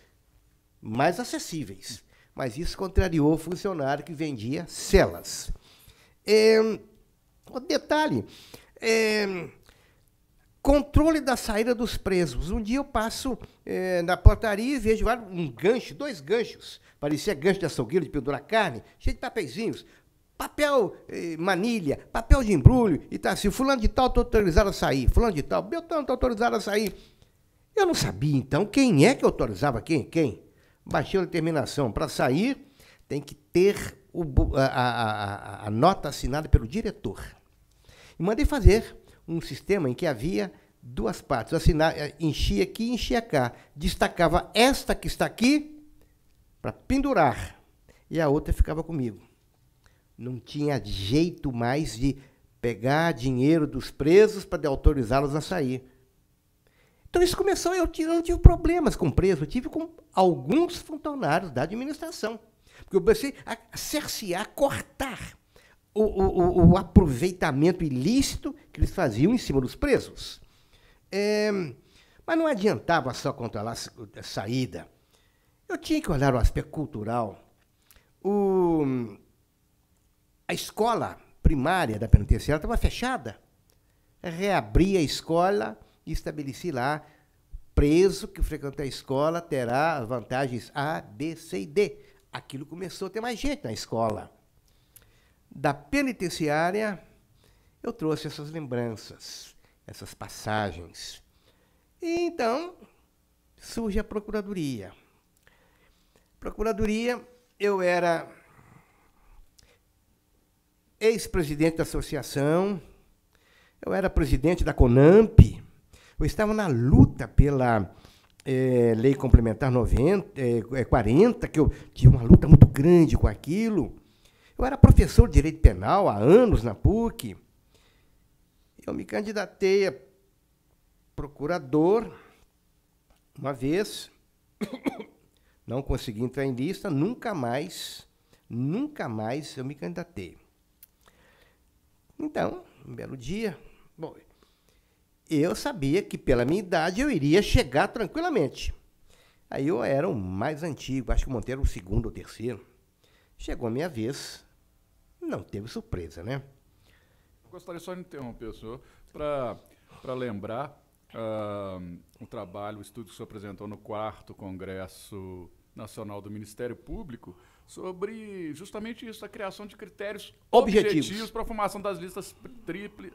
mais acessíveis. Mas isso contrariou o funcionário que vendia celas. O detalhe, controle da saída dos presos. Um dia eu passo na portaria e vejo dois ganchos, parecia gancho de açougueiro de pendurar carne, cheio de papeizinhos, papel manilha, papel de embrulho, e tá assim: fulano de tal está autorizado a sair, fulano de tal, Beltrano está autorizado a sair. Eu não sabia, então, quem é que autorizava quem? Baixei a determinação: para sair tem que ter a nota assinada pelo diretor. E mandei fazer um sistema em que havia duas partes: enchia aqui e enchia cá. Destacava esta que está aqui para pendurar, e a outra ficava comigo. Não tinha jeito mais de pegar dinheiro dos presos para autorizá-los a sair. Então isso começou, eu não tive problemas com preso, eu tive com alguns funcionários da administração. Porque eu comecei a cercear, cortar o aproveitamento ilícito que eles faziam em cima dos presos. Mas não adiantava só controlar a saída. Eu tinha que olhar o aspecto cultural. A escola primária da penitenciária estava fechada. Reabri a escola e estabeleci lá: preso que frequentar a escola terá vantagens A, B, C e D. Aquilo começou a ter mais gente na escola. Da penitenciária, eu trouxe essas lembranças, essas passagens. E então surge a Procuradoria. Procuradoria, eu era ex-presidente da associação, eu era presidente da CONAMP, eu estava na luta pela Lei Complementar 40, que eu tinha uma luta muito grande com aquilo. Eu era professor de Direito Penal há anos na PUC. Eu me candidatei a procurador uma vez, não consegui entrar em lista, nunca mais eu me candidatei. Então, um belo dia, bom, eu sabia que pela minha idade eu iria chegar tranquilamente. Aí eu era o mais antigo, acho que o Monteiro era o segundo ou terceiro. Chegou a minha vez, não teve surpresa, né? Eu gostaria só de interromper o senhor para lembrar o trabalho, o estudo que o senhor apresentou no 4º Congresso Nacional do Ministério Público, sobre justamente isso, a criação de critérios objetivos para a formação das listas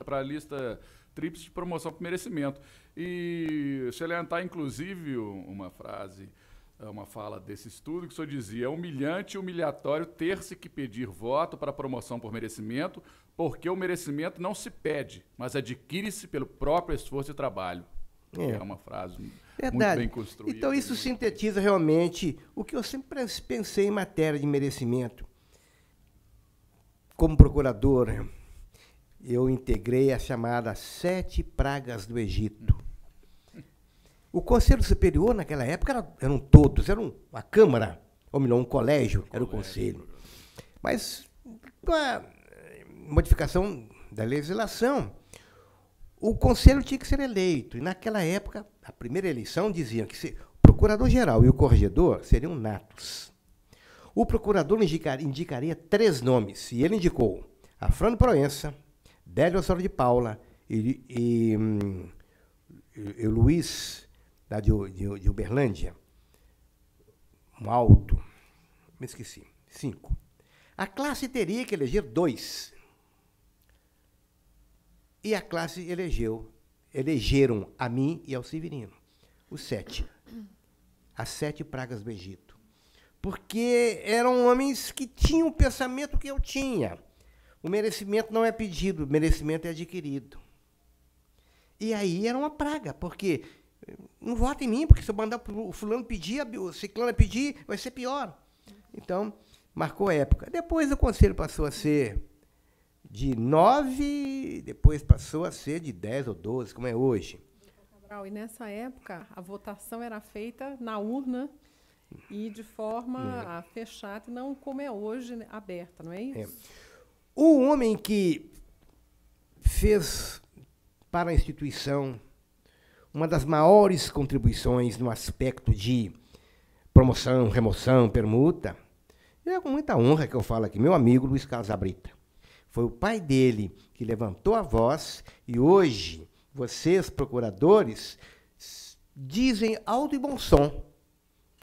para a lista tríplice de promoção por merecimento. E salientar, inclusive, uma fala desse estudo, que o senhor dizia: é humilhante e humilhatório ter-se que pedir voto para promoção por merecimento, porque o merecimento não se pede, mas adquire-se pelo próprio esforço e trabalho. É uma frase muito bem construída. Então, isso sintetiza realmente o que eu sempre pensei em matéria de merecimento. Como procurador, eu integrei a chamada 7 pragas do Egito. O Conselho Superior, naquela época, eram todos, a Câmara, ou melhor, um colégio, era o Conselho. Mas, com a modificação da legislação, o Conselho tinha que ser eleito. E, naquela época, a primeira eleição dizia que o Procurador-Geral e o Corregedor seriam natos. O Procurador indicaria 3 nomes, e ele indicou Afrânio Proença, Délio Osório de Paula e Luiz, lá de Uberlândia, um alto, me esqueci, 5. A classe teria que eleger 2. E a classe elegeram a mim e ao Severino, os 7. As 7 pragas do Egito. Porque eram homens que tinham o pensamento que eu tinha. O merecimento não é pedido, o merecimento é adquirido. E aí era uma praga, porque não vota em mim, porque se eu mandar o fulano pedir, o ciclano pedir, vai ser pior. Então, marcou a época. Depois o conselho passou a ser de 9, depois passou a ser de 10 ou 12, como é hoje. E nessa época, a votação era feita na urna e de forma fechada, e não como é hoje, né, aberta, não é isso? O homem que fez para a instituição uma das maiores contribuições no aspecto de promoção, remoção, permuta, é com muita honra que eu falo aqui, meu amigo Luiz Carlos Abrita. Foi o pai dele que levantou a voz e hoje vocês, procuradores, dizem alto e bom som,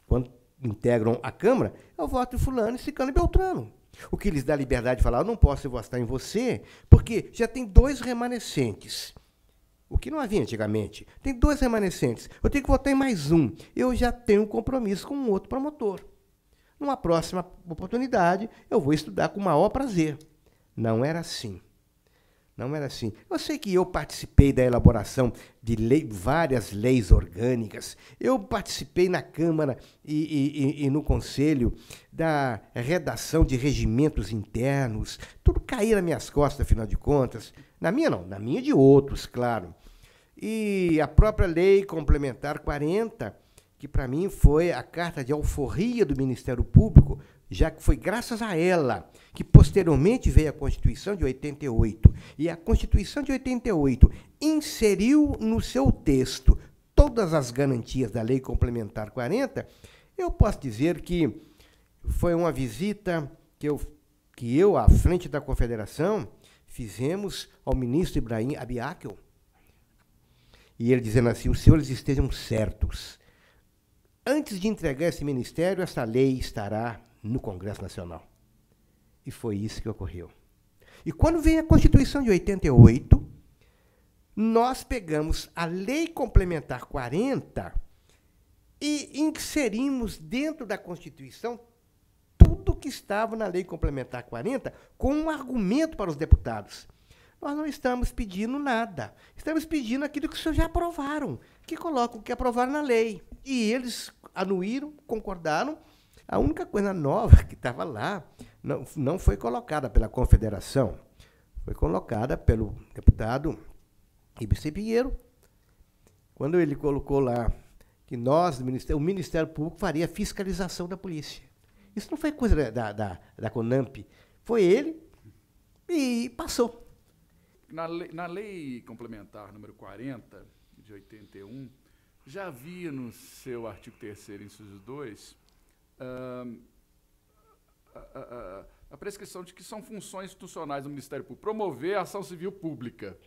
quando integram a Câmara, eu voto em fulano, ciclano e beltrano. O que lhes dá liberdade de falar, eu não posso votar em você, porque já tem 2 remanescentes. O que não havia antigamente. Tem 2 remanescentes. Eu tenho que votar em mais um. Eu já tenho um compromisso com um outro promotor. Numa próxima oportunidade, eu vou estudar com o maior prazer. Não era assim. Não era assim. Eu sei que eu participei da elaboração de várias leis orgânicas. Eu participei na Câmara e no Conselho da redação de regimentos internos. Tudo caía nas minhas costas, afinal de contas. Na minha não, na minha de outros, claro. E a própria Lei Complementar 40, que para mim foi a carta de alforria do Ministério Público, já que foi graças a ela que posteriormente veio a Constituição de 88. E a Constituição de 88 inseriu no seu texto todas as garantias da Lei Complementar 40, eu posso dizer que foi uma visita que eu à frente da Confederação, fizemos ao ministro Ibrahim Abiakel. E ele dizendo assim, os senhores estejam certos. Antes de entregar esse ministério, essa lei estará no Congresso Nacional. E foi isso que ocorreu. E quando veio a Constituição de 88, nós pegamos a Lei Complementar 40 e inserimos dentro da Constituição tudo que estava na Lei Complementar 40 com um argumento para os deputados. Nós não estamos pedindo nada. Estamos pedindo aquilo que os senhores já aprovaram, que colocam o que aprovaram na lei. E eles anuíram, concordaram. A única coisa nova que estava lá não foi colocada pela Confederação, foi colocada pelo deputado Ibsen Pinheiro, quando ele colocou lá que nós, o Ministério Público, faria a fiscalização da polícia. Isso não foi coisa da CONAMP, foi ele e passou. Na lei complementar número 40, de 81, já havia no seu artigo 3º, inciso 2, a prescrição de que são funções institucionais do Ministério Público, promover a ação civil pública.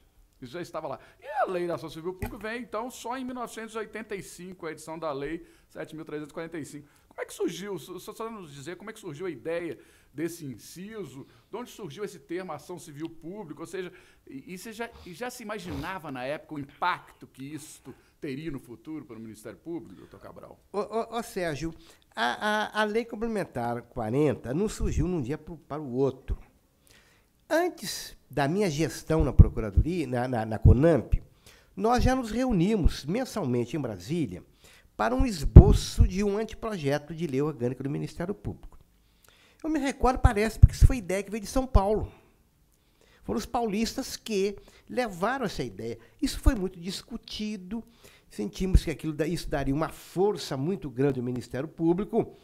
Isso já estava lá. E a lei da ação civil pública vem, então, só em 1985, a edição da lei 7.345. Como é que surgiu, só sabe nos dizer como é que surgiu a ideia desse inciso, de onde surgiu esse termo ação civil pública, ou seja, e você já se imaginava na época o impacto que isso teria no futuro para o Ministério Público, doutor Cabral? Sérgio, a Lei Complementar 40 não surgiu num dia para o outro. Antes da minha gestão na Procuradoria, na CONAMP, nós já nos reunimos mensalmente em Brasília para um esboço de um anteprojeto de lei orgânica do Ministério Público. Eu me recordo, parece, porque isso foi ideia que veio de São Paulo. Foram os paulistas que levaram essa ideia. Isso foi muito discutido, sentimos que isso daria uma força muito grande ao Ministério Público,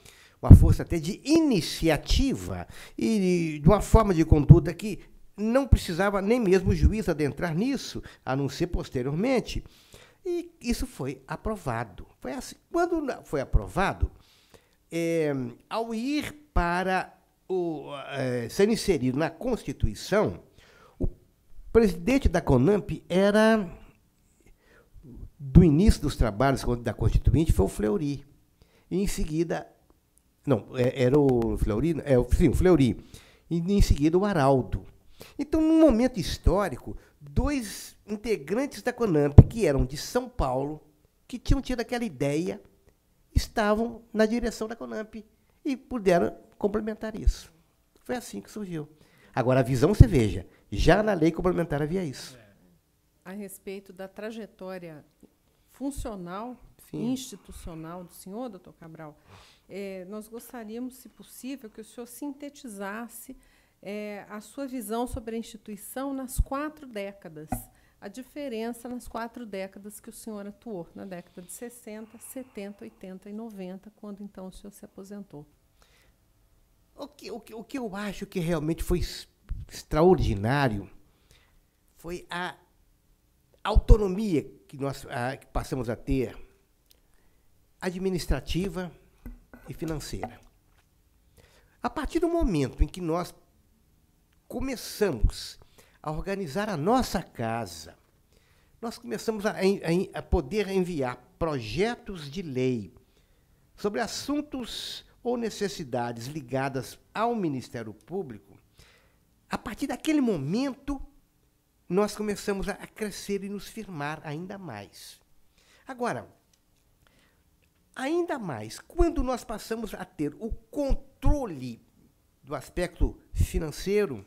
uma força até de iniciativa e de uma forma de conduta que não precisava nem mesmo o juiz adentrar nisso, a não ser posteriormente. E isso foi aprovado. Foi assim. Quando foi aprovado, ao ir para ser inserido na Constituição, o presidente da CONAMP era, do início dos trabalhos da Constituinte, foi o Fleury. E em seguida, não, era o Fleury, sim, o Fleury. E em seguida o Araldo. Então, num momento histórico, 2 integrantes da CONAMP, que eram de São Paulo, que tinham tido aquela ideia, estavam na direção da CONAMP e puderam complementar isso. Foi assim que surgiu. Agora, a visão, você veja, já na lei complementar havia isso. A respeito da trajetória funcional, Sim, institucional do senhor, doutor Cabral, nós gostaríamos, se possível, que o senhor sintetizasse a sua visão sobre a instituição nas 4 décadas. a diferença nas 4 décadas que o senhor atuou, na década de 60, 70, 80 e 90, quando então o senhor se aposentou. O que eu acho que realmente foi extraordinário foi a autonomia que nós que passamos a ter, administrativa e financeira. A partir do momento em que nós começamos a organizar a nossa casa, nós começamos a poder enviar projetos de lei sobre assuntos ou necessidades ligadas ao Ministério Público. A partir daquele momento, nós começamos a crescer e nos firmar ainda mais. Agora, ainda mais, quando nós passamos a ter o controle do aspecto financeiro,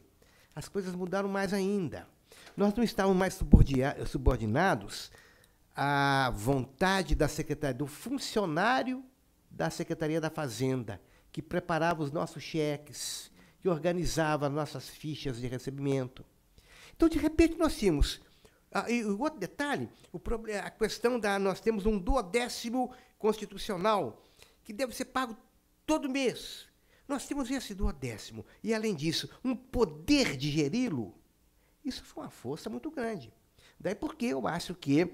as coisas mudaram mais ainda. Nós não estávamos mais subordinados à vontade da secretaria, do funcionário da Secretaria da Fazenda, que preparava os nossos cheques, que organizava nossas fichas de recebimento. Então, de repente, nós tínhamos... e o outro detalhe, a questão da... Nós temos um 12º constitucional, que deve ser pago todo mês. Nós temos esse 12º. E, além disso, um poder de geri-lo. Isso foi uma força muito grande. Daí porque eu acho que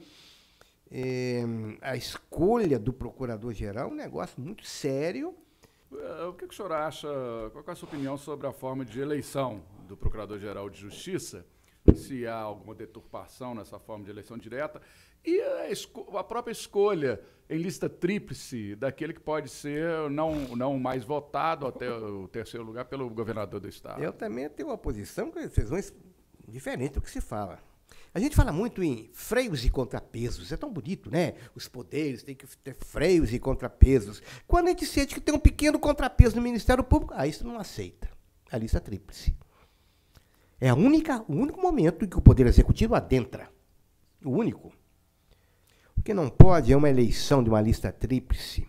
a escolha do procurador-geral é um negócio muito sério. O que o senhor acha, qual é a sua opinião sobre a forma de eleição do Procurador-Geral de Justiça? Se há alguma deturpação nessa forma de eleição direta? E a própria escolha em lista tríplice daquele que pode ser não mais votado até o 3º lugar pelo governador do Estado? Eu também tenho uma posição com decisões diferentes do que se fala. A gente fala muito em freios e contrapesos. É tão bonito, né? Os poderes têm que ter freios e contrapesos. Quando a gente sente que tem um pequeno contrapeso no Ministério Público, aí isso não aceita. A lista tríplice. É o único momento em que o Poder Executivo adentra. O único. O que não pode é uma eleição de uma lista tríplice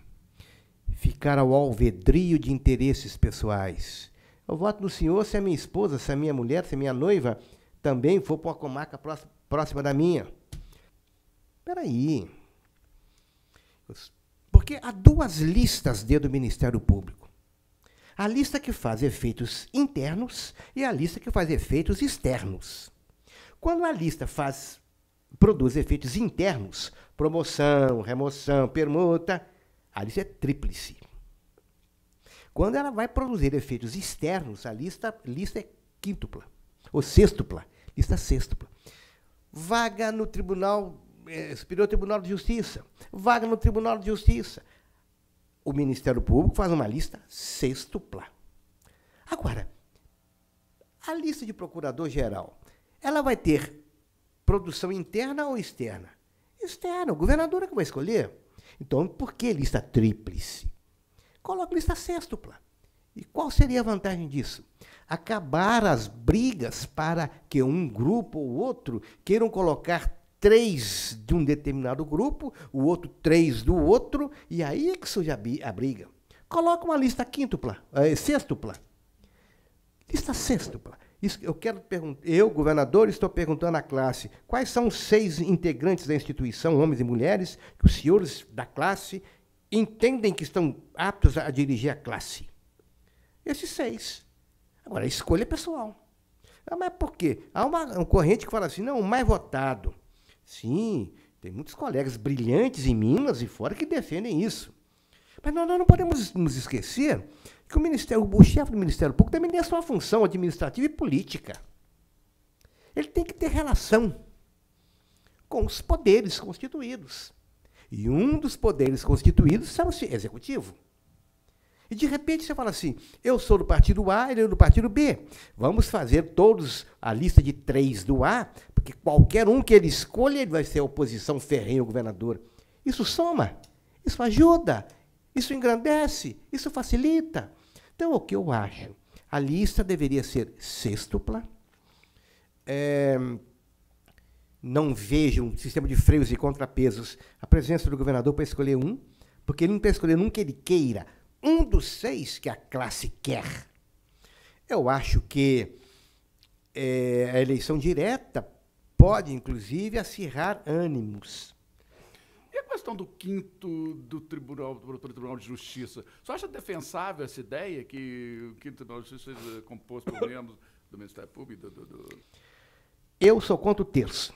ficar ao alvedrio de interesses pessoais. Eu voto no senhor se a minha esposa, se a minha mulher, se a minha noiva também for para uma comarca próxima da minha. Espera aí. Porque há 2 listas dentro do Ministério Público. A lista que faz efeitos internos e a lista que faz efeitos externos. Quando a lista produz efeitos internos, promoção, remoção, permuta, a lista é tríplice. Quando ela vai produzir efeitos externos, a lista é quíntupla, ou sextupla, lista sextupla. Vaga no Superior Tribunal de Justiça, vaga no Tribunal de Justiça. O Ministério Público faz uma lista sextupla. Agora, a lista de procurador-geral, ela vai ter produção interna ou externa? Externa, o governador é que vai escolher. Então, por que lista tríplice? Coloca lista sextupla. E qual seria a vantagem disso? Acabar as brigas para que um grupo ou outro queiram colocar 3 de um determinado grupo, o outro 3 do outro, e aí é que surge a briga. Coloca uma lista sextupla. Lista sextupla. Isso eu quero perguntar. Eu, governador, estou perguntando à classe quais são os 6 integrantes da instituição, homens e mulheres, que os senhores da classe entendem que estão aptos a dirigir a classe. Esses 6. Agora, a escolha é pessoal. Mas por quê? Há uma corrente que fala assim, não, o mais votado. Sim, tem muitos colegas brilhantes em Minas e fora que defendem isso. Mas nós não podemos nos esquecer que o chefe do Ministério Público também tem a sua função administrativa e política. Ele tem que ter relação com os poderes constituídos. E um dos poderes constituídos chama-se Executivo. E, de repente, você fala assim, eu sou do partido A, ele é do partido B. Vamos fazer todos a lista de 3 do A, porque qualquer um que ele escolha, ele vai ser a oposição ferrenha ao governador. Isso soma, isso ajuda, isso engrandece, isso facilita. Então, o que eu acho? A lista deveria ser sextupla. Não vejo um sistema de freios e contrapesos a presença do governador para escolher um, porque ele não está escolhendo um que ele queira, um dos 6 que a classe quer. Eu acho que a eleição direta pode, inclusive, acirrar ânimos. E a questão do do Tribunal de Justiça? Você acha defensável essa ideia que o quinto Tribunal de Justiça seja composto por membros do Ministério Público? Eu sou contra o terço.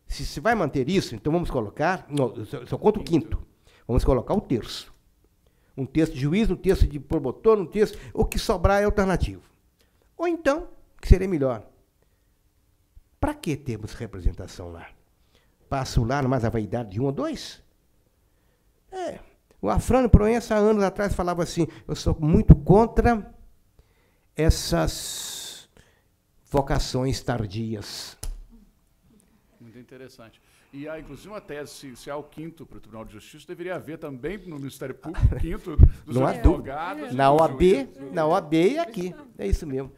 Se vai manter isso, então vamos colocar... Não, eu sou contra o quinto. Vamos colocar o terço. Um terço de juiz, um terço de promotor, um terço... O que sobrar é alternativo. Ou então, que seria melhor, para que termos representação lá? Passo lá, mais a vaidade de um ou dois? O Afrânio Proença, há anos atrás, falava assim, eu sou muito contra essas vocações tardias. Muito interessante. E há, inclusive, uma tese, se há o quinto para o Tribunal de Justiça, deveria haver também no Ministério Público o quinto dos Não há advogados. dúvida. Na OAB e aqui. É isso mesmo.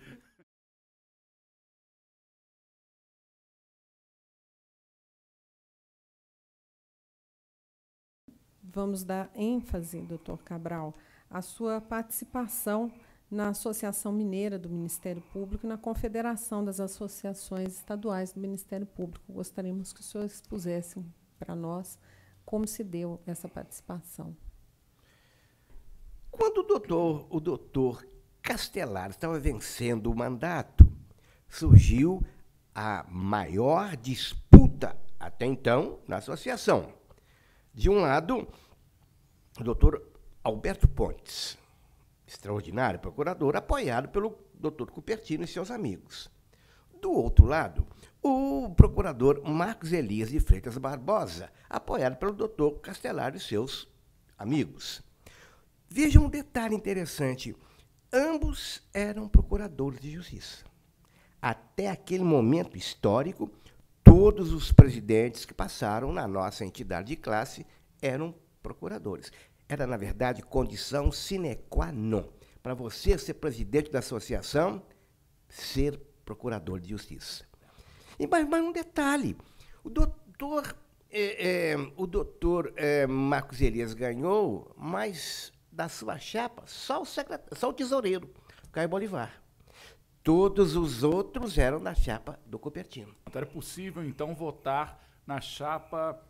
Vamos dar ênfase, doutor Cabral, à sua participação na Associação Mineira do Ministério Público e na Confederação das Associações Estaduais do Ministério Público. Gostaríamos que o senhor expusesse para nós como se deu essa participação. Quando o doutor Castelar estava vencendo o mandato, surgiu a maior disputa até então na associação. De um lado, o doutor Alberto Pontes, extraordinário procurador, apoiado pelo doutor Cupertino e seus amigos. Do outro lado, o procurador Marcos Elias de Freitas Barbosa, apoiado pelo doutor Castelar e seus amigos. Veja um detalhe interessante. Ambos eram procuradores de justiça. Até aquele momento histórico, todos os presidentes que passaram na nossa entidade de classe eram procuradores. Era, na verdade, condição sine qua non. Para você ser presidente da associação, ser procurador de justiça. E mais um detalhe. O doutor Marcos Elias ganhou, mas da sua chapa, só o tesoureiro, Caio Bolivar. Todos os outros eram da chapa do Cupertino. Era possível, então, votar na chapa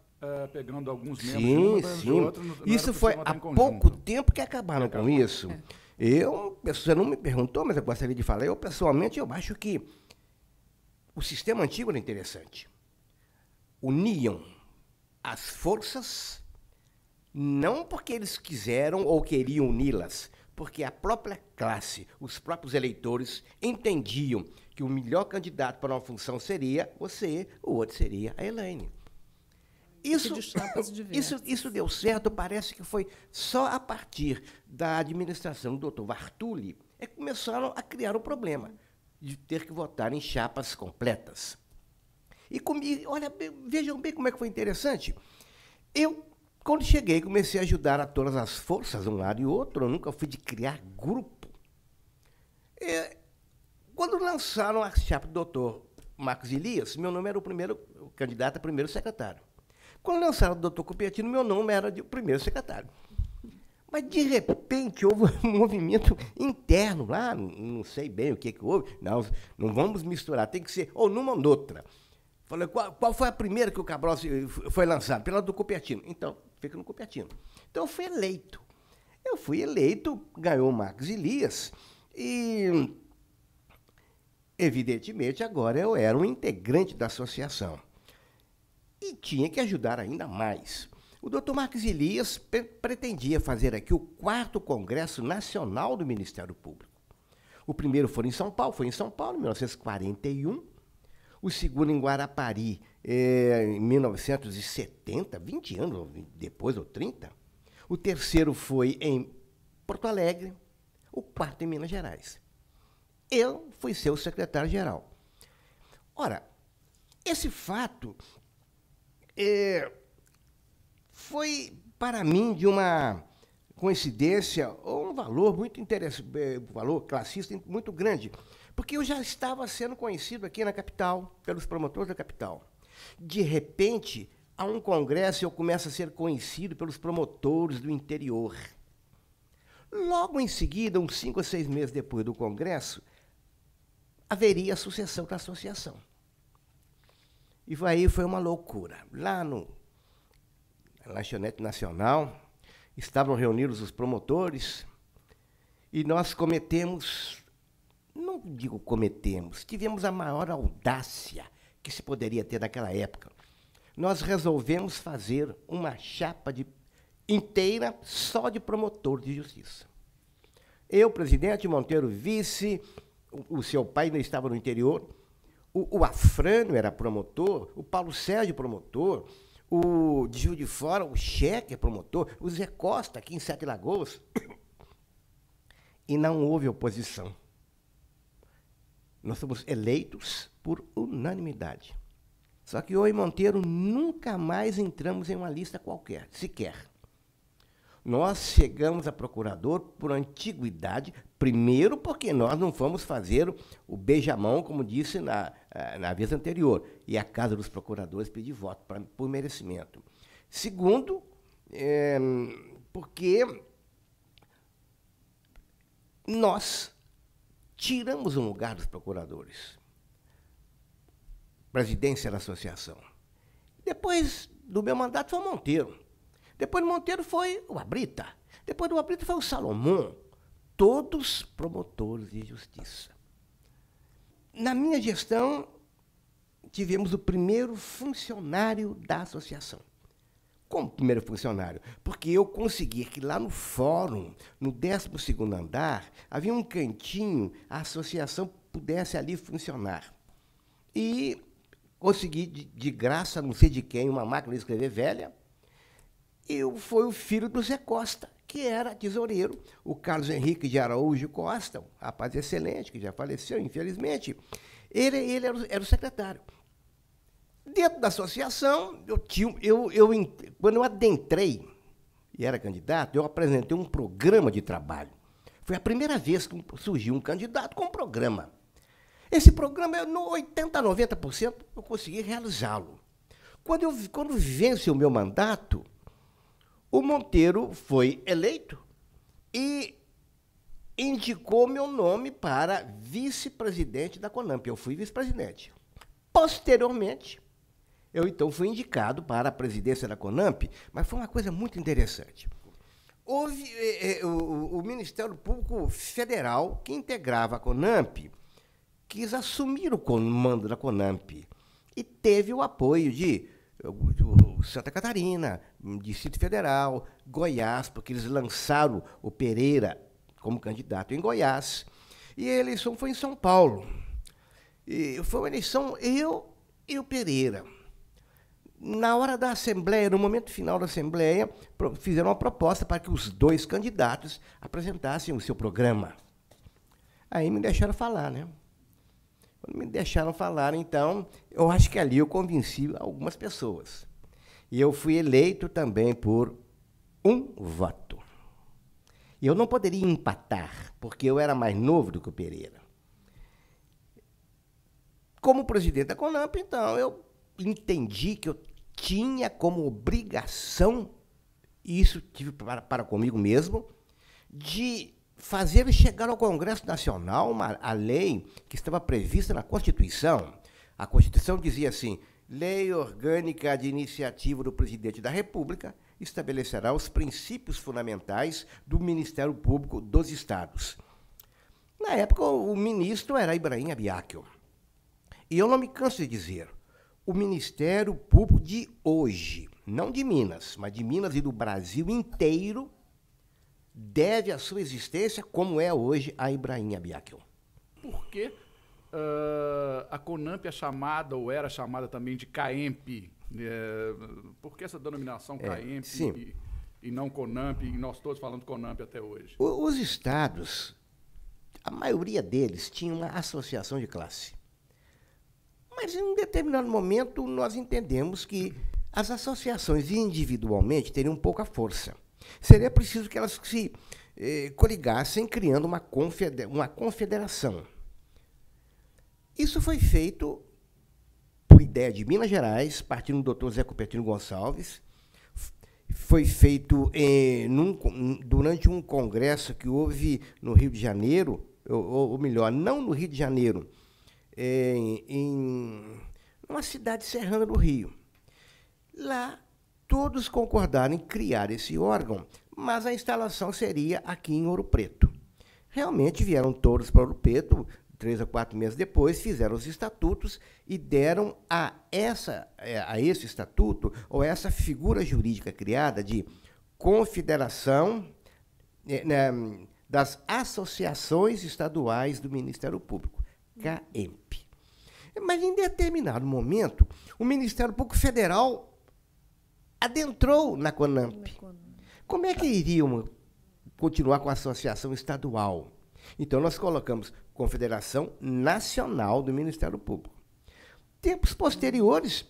pegando alguns membros de uma outra? Isso foi há pouco tempo que acabaram com isso. Você não me perguntou, mas eu gostaria de falar. Eu, pessoalmente, eu acho que o sistema antigo era interessante. Uniam as forças, não porque eles quiseram ou queriam uni-las, porque a própria classe, os próprios eleitores, entendiam que o melhor candidato para uma função seria você, o outro seria a Elaine. Isso deu certo, parece que foi só a partir da administração do doutor Vartulli é que começaram a criar o problema de ter que votar em chapas completas. E olha, vejam bem como é que foi interessante. Eu, quando cheguei, comecei a ajudar a todas as forças, um lado e outro, eu nunca fui de criar grupo. Quando lançaram a chapa do doutor Marcos Elias, meu nome era o candidato a primeiro secretário. Quando lançaram o doutor Cupertino, meu nome era de primeiro secretário. Mas, de repente, houve um movimento interno lá, não sei bem o que houve. Não vamos misturar, tem que ser ou numa ou noutra. Falei, qual foi a primeira que o Cabral foi lançado? Pela do Cupertino. Então, fica no Cupertino. Então, eu fui eleito. Ganhou o Marcos Elias e, evidentemente, agora eu era um integrante da associação. E tinha que ajudar ainda mais. O doutor Marcos Elias pretendia fazer aqui o 4º Congresso Nacional do Ministério Público. O primeiro foi em São Paulo, em 1941. O segundo em Guarapari, em 1970, 20 anos depois, ou 30. O terceiro foi em Porto Alegre. O quarto em Minas Gerais. Eu fui seu secretário-geral. Ora, esse fato foi, para mim, de uma coincidência ou um valor muito interessante, valor classista muito grande, porque eu já estava sendo conhecido aqui na capital, pelos promotores da capital. De repente, a um congresso, eu começo a ser conhecido pelos promotores do interior. Logo em seguida, uns 5 ou 6 meses depois do congresso, haveria a sucessão da associação. E aí foi uma loucura. Lá na Lanchonete Nacional, estavam reunidos os promotores e nós cometemos, não digo cometemos, tivemos a maior audácia que se poderia ter naquela época. Nós resolvemos fazer uma chapa inteira só de promotor de justiça. Eu, presidente, Monteiro, vice, o seu pai ainda estava no interior, o Afrânio era promotor, o Paulo Sérgio promotor, o de Juiz de Fora, o Cheque é promotor, o Zé Costa, aqui em Sete Lagoas. E não houve oposição. Nós fomos eleitos por unanimidade. Só que eu e Monteiro nunca mais entramos em uma lista qualquer, sequer. Nós chegamos a procurador por antiguidade, primeiro porque nós não fomos fazer o beijamão, como disse na vez anterior, e a Casa dos Procuradores pedir voto por merecimento. Segundo, porque nós tiramos um lugar dos procuradores, presidência da associação. Depois do meu mandato foi o Monteiro. Depois do Monteiro foi o Abrita. Depois do Abrita foi o Salomão. Todos promotores de justiça. Na minha gestão, tivemos o primeiro funcionário da associação. Como primeiro funcionário? Porque eu consegui que lá no fórum, no 12º andar, havia um cantinho, a associação pudesse ali funcionar. E consegui, de graça, não sei de quem, uma máquina de escrever velha. Foi o filho do Zé Costa, que era tesoureiro, o Carlos Henrique de Araújo Costa, um rapaz excelente, que já faleceu, infelizmente. Ele era o secretário. Dentro da associação, quando eu adentrei e era candidato, eu apresentei um programa de trabalho. Foi a primeira vez que surgiu um candidato com um programa. Esse programa, no 80%, 90%, eu consegui realizá-lo. Quando vence o meu mandato, o Monteiro foi eleito e indicou meu nome para vice-presidente da CONAMP. Eu fui vice-presidente. Posteriormente, eu então fui indicado para a presidência da CONAMP, mas foi uma coisa muito interessante. Houve o Ministério Público Federal, que integrava a CONAMP, quis assumir o comando da CONAMP e teve o apoio de Santa Catarina, Distrito Federal, Goiás, porque eles lançaram o Pereira como candidato em Goiás. E a eleição foi em São Paulo. E foi uma eleição, eu e o Pereira. Na hora da Assembleia, no momento final da Assembleia, fizeram uma proposta para que os dois candidatos apresentassem o seu programa. Aí me deixaram falar, né? Quando me deixaram falar, então, eu acho que ali eu convenci algumas pessoas. E eu fui eleito também por um voto. E eu não poderia empatar, porque eu era mais novo do que o Pereira. Como presidente da CONAMP, então, eu entendi que eu tinha como obrigação, e isso tive para comigo mesmo, de fazer chegar ao Congresso Nacional a lei que estava prevista na Constituição. A Constituição dizia assim: Lei Orgânica de Iniciativa do Presidente da República estabelecerá os princípios fundamentais do Ministério Público dos Estados. Na época, o ministro era Ibrahim Abiaquil. E eu não me canso de dizer, o Ministério Público de hoje, não de Minas, mas de Minas e do Brasil inteiro, deve a sua existência como é hoje a Ibrahim Abiaquil. Por que a CONAMP é chamada, ou era chamada também de CAEMP? Por que essa denominação CAEMP e não CONAMP, e nós todos falando CONAMP até hoje? Os estados, a maioria deles, tinha uma associação de classe. Mas, em um determinado momento, nós entendemos que as associações individualmente teriam pouca força. Seria preciso que elas se coligassem, criando uma confederação. Isso foi feito por ideia de Minas Gerais, partindo do Dr. Zé Cupertino Gonçalves. Foi feito durante um congresso que houve no Rio de Janeiro, ou melhor, não no Rio de Janeiro, numa cidade serrana do Rio. Lá, todos concordaram em criar esse órgão, mas a instalação seria aqui em Ouro Preto. Realmente vieram todos para Ouro Preto, 3 a 4 meses depois, fizeram os estatutos e deram a esse estatuto, ou essa figura jurídica criada de Confederação das Associações Estaduais do Ministério Público, CAEMP. Mas, em determinado momento, o Ministério Público Federal adentrou na CONAMP. Como é que iriam continuar com a associação estadual? Então, nós colocamos Confederação Nacional do Ministério Público. Tempos posteriores,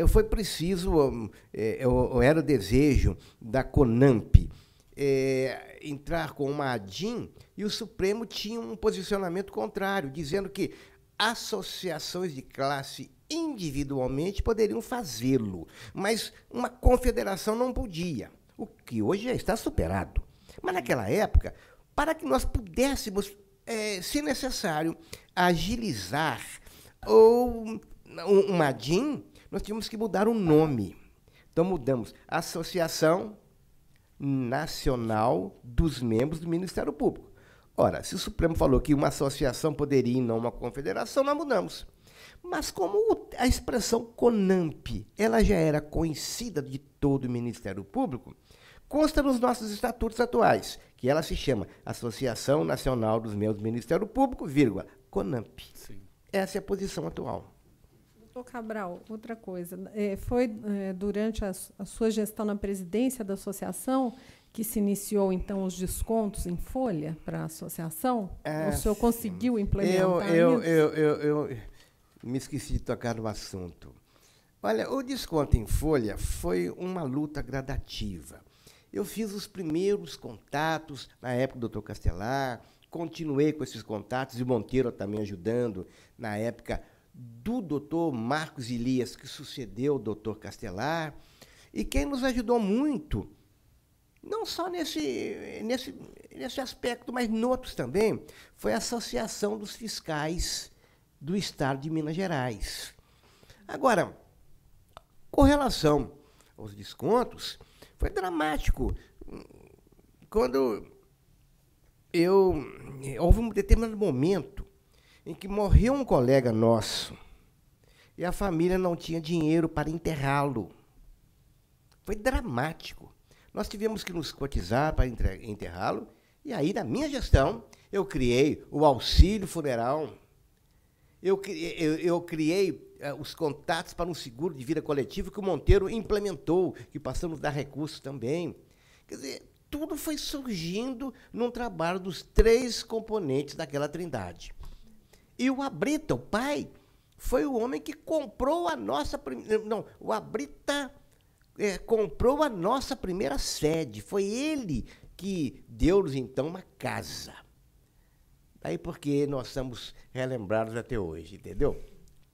foi preciso, era o desejo da CONAMP entrar com uma ADIM, e o Supremo tinha um posicionamento contrário, dizendo que associações de classe individualmente poderiam fazê-lo, mas uma confederação não podia, o que hoje já está superado. Mas, naquela época, para que nós pudéssemos, se necessário, agilizar ou uma ADIM, nós tínhamos que mudar o nome. Então, mudamos Associação Nacional dos Membros do Ministério Público. Ora, se o Supremo falou que uma associação poderia e não uma confederação, nós mudamos. Mas como a expressão CONAMP, ela já era conhecida de todo o Ministério Público, consta nos nossos estatutos atuais, que ela se chama Associação Nacional dos Membros do Ministério Público, CONAMP. Sim. Essa é a posição atual. Doutor Cabral, outra coisa. Foi durante a sua gestão na presidência da associação que se iniciou, então, os descontos em folha para a associação? O senhor conseguiu implementar isso? Eu me esqueci de tocar no assunto. Olha, o desconto em folha foi uma luta gradativa. Eu fiz os primeiros contatos na época do Dr. Castelar, continuei com esses contatos, e o Monteiro também ajudando, na época do Dr. Marcos Elias, que sucedeu o Dr. Castelar, e quem nos ajudou muito, não só nesse aspecto, mas em outros também, foi a Associação dos Fiscais do Estado de Minas Gerais. Agora, com relação aos descontos, foi dramático. Quando houve um determinado momento em que morreu um colega nosso e a família não tinha dinheiro para enterrá-lo. Foi dramático. Nós tivemos que nos cotizar para enterrá-lo, e aí, na minha gestão, eu criei o auxílio funeral, eu criei os contatos para um seguro de vida coletivo que o Monteiro implementou, que passamos a dar recursos também. Quer dizer, tudo foi surgindo num trabalho dos 3 componentes daquela trindade. E o Abrita, o pai, foi o homem que comprou a nossa... Não, o Abrita comprou a nossa primeira sede. Foi ele que deu-nos, então, uma casa. Daí porque nós estamos relembrados até hoje, entendeu?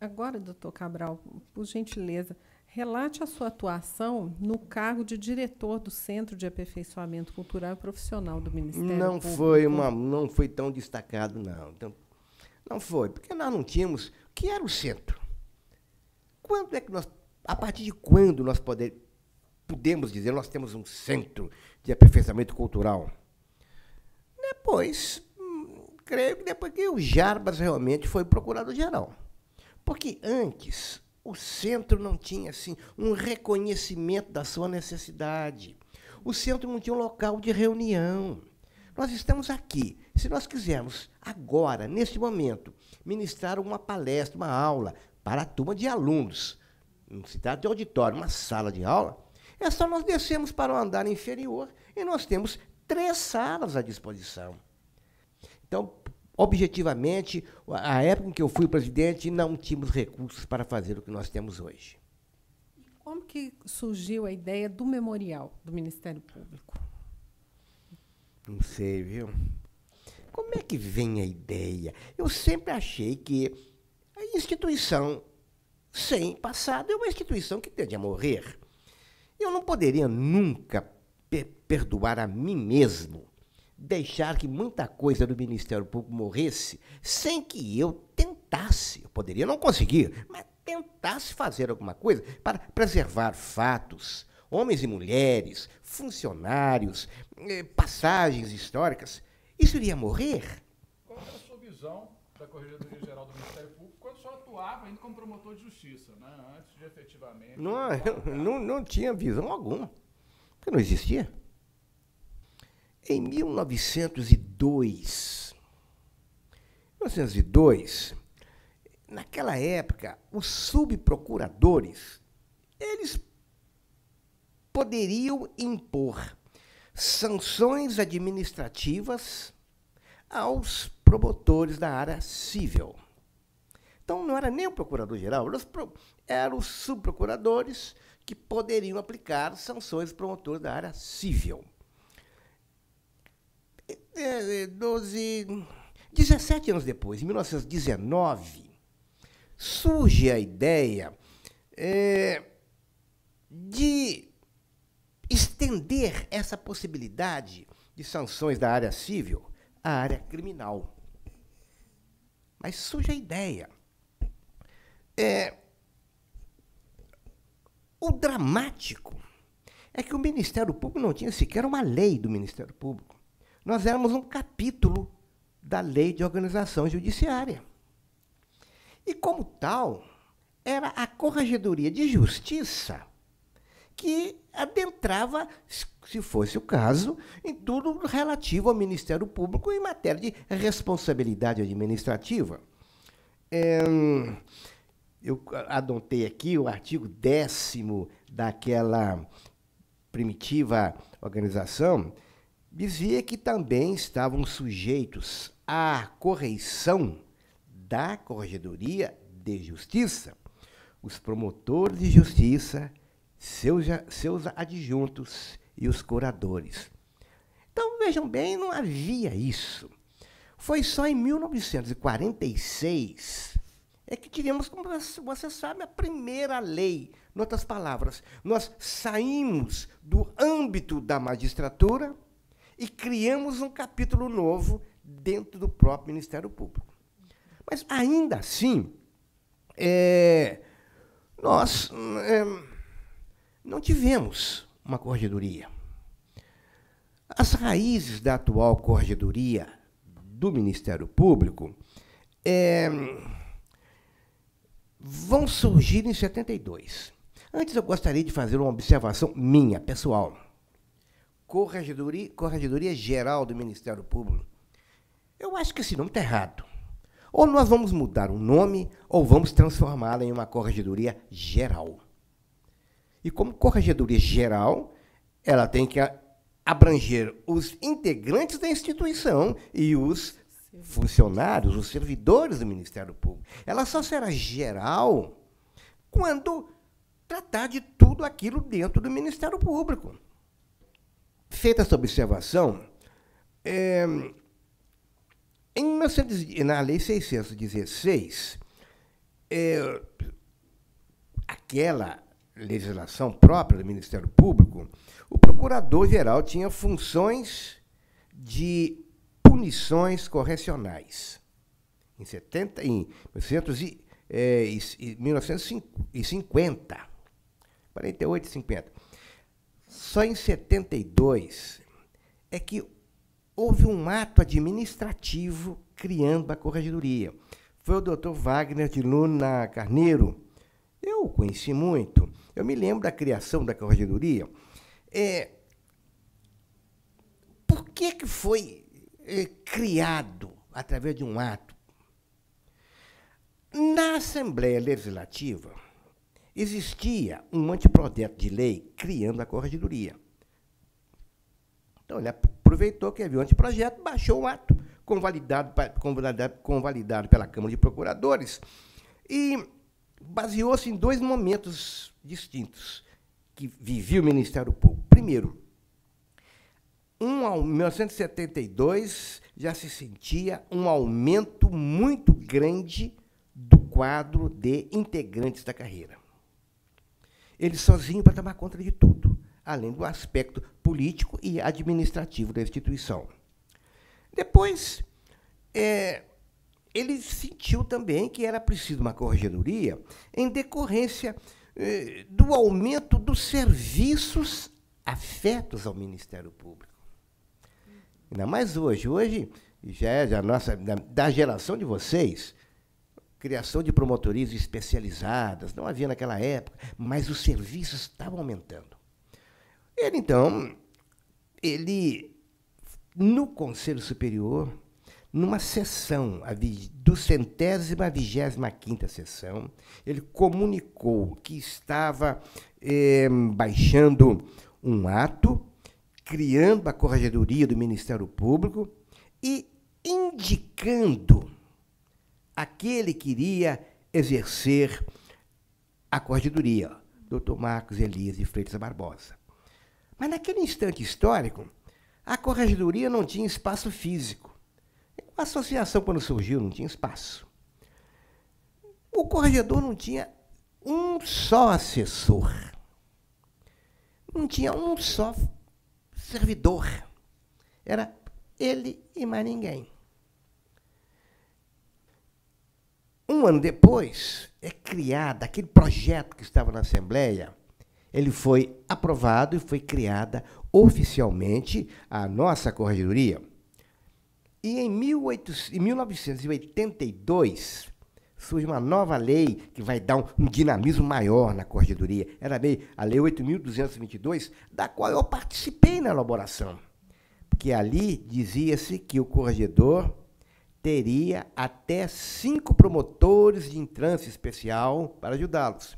Agora, doutor Cabral, por gentileza, relate a sua atuação no cargo de diretor do Centro de Aperfeiçoamento Cultural e Profissional do Ministério Público. Não foi tão destacado, não. Então, não foi, porque nós não tínhamos... O que era o centro? Quando é que nós... A partir de quando nós podemos dizer nós temos um centro de aperfeiçoamento cultural? Depois, creio que depois que o Jarbas realmente foi procurador-geral. Porque antes o centro não tinha assim, um reconhecimento da sua necessidade. O centro não tinha um local de reunião. Nós estamos aqui. Se nós quisermos, agora, neste momento, ministrar uma palestra, uma aula para a turma de alunos, não se trata de auditório, uma sala de aula, é só nós descermos para o andar inferior e nós temos 3 salas à disposição. Então, objetivamente, a época em que eu fui presidente, não tínhamos recursos para fazer o que nós temos hoje. Como que surgiu a ideia do memorial do Ministério Público? Não sei, viu? Como é que vem a ideia? Eu sempre achei que a instituição sem passado é uma instituição que tende a morrer. Eu não poderia nunca perdoar a mim mesmo, deixar que muita coisa do Ministério Público morresse sem que eu tentasse. Eu poderia não conseguir, mas tentasse fazer alguma coisa para preservar fatos, homens e mulheres, funcionários, passagens históricas, isso iria morrer? Qual era a sua visão da Corregedoria Geral do Ministério Público quando só atuava ainda como promotor de justiça, né? Antes de efetivamente... Não tinha visão alguma, porque não existia. Em 1902, naquela época, os subprocuradores, eles poderiam impor sanções administrativas aos promotores da área civil. Então, não era nem o procurador-geral, eram os subprocuradores que poderiam aplicar sanções aos promotores da área civil. 17 anos depois, em 1919, surge a ideia de estender essa possibilidade de sanções da área civil à área criminal. Mas surge a ideia. O dramático é que o Ministério Público não tinha sequer uma lei do Ministério Público. Nós éramos um capítulo da Lei de Organização Judiciária. E, como tal, era a Corregedoria de Justiça que adentrava, se fosse o caso, em tudo relativo ao Ministério Público em matéria de responsabilidade administrativa. Eu adotei aqui o artigo 10º daquela primitiva organização, dizia que também estavam sujeitos à correição da Corregedoria de Justiça os promotores de justiça, seus adjuntos e os curadores. Então, vejam bem, não havia isso. Foi só em 1946 que tivemos, como você sabe, a primeira lei. Em outras palavras, nós saímos do âmbito da magistratura e criamos um capítulo novo dentro do próprio Ministério Público. Mas, ainda assim, nós não tivemos uma corregedoria. As raízes da atual corregedoria do Ministério Público vão surgir em 72. Antes, eu gostaria de fazer uma observação minha, pessoal. Corregedoria Geral do Ministério Público. Eu acho que esse nome está errado. Ou nós vamos mudar o nome, ou vamos transformá-la em uma Corregedoria Geral. E como Corregedoria Geral, ela tem que abranger os integrantes da instituição e os funcionários, os servidores do Ministério Público. Ela só será geral quando tratar de tudo aquilo dentro do Ministério Público. Feita essa observação, na Lei 616, aquela legislação própria do Ministério Público, o procurador-geral tinha funções de punições correcionais. Em 1950, 48 e 50. Só em 72 é que houve um ato administrativo criando a corregedoria. Foi o Dr. Wagner de Luna Carneiro. Eu o conheci muito. Eu me lembro da criação da corregedoria. Por que foi criado através de um ato? Na Assembleia Legislativa, existia um anteprojeto de lei criando a corregedoria. Então, ele aproveitou que havia um anteprojeto, baixou o ato, convalidado pela Câmara de Procuradores, e baseou-se em dois momentos distintos que vivia o Ministério Público. Primeiro, em 1972, já se sentia um aumento muito grande do quadro de integrantes da carreira. Eles sozinhos para tomar conta de tudo, além do aspecto político e administrativo da instituição. Depois, ele sentiu também que era preciso uma corregedoria em decorrência do aumento dos serviços afetos ao Ministério Público. Ainda mais hoje. Hoje já é da geração de vocês, criação de promotorias especializadas, não havia naquela época, mas os serviços estavam aumentando. Então, no Conselho Superior, numa sessão, a 225ª sessão, ele comunicou que estava baixando um ato, criando a Corregedoria do Ministério Público e indicando aquele que iria exercer a Corregedoria, Dr. Marcos Elias de Freitas Barbosa. Mas, naquele instante histórico, a Corregedoria não tinha espaço físico. A associação, quando surgiu, não tinha espaço. O corregedor não tinha um só assessor. Não tinha um só servidor. Era ele e mais ninguém. Um ano depois, é criado aquele projeto que estava na Assembleia, ele foi aprovado e foi criada oficialmente a nossa Corregedoria. E em 1982, surge uma nova lei que vai dar um dinamismo maior na Corregedoria. Era a Lei 8.222, da qual eu participei na elaboração. Porque ali dizia-se que o corregedor teria até 5 promotores de entrância especial para ajudá-los.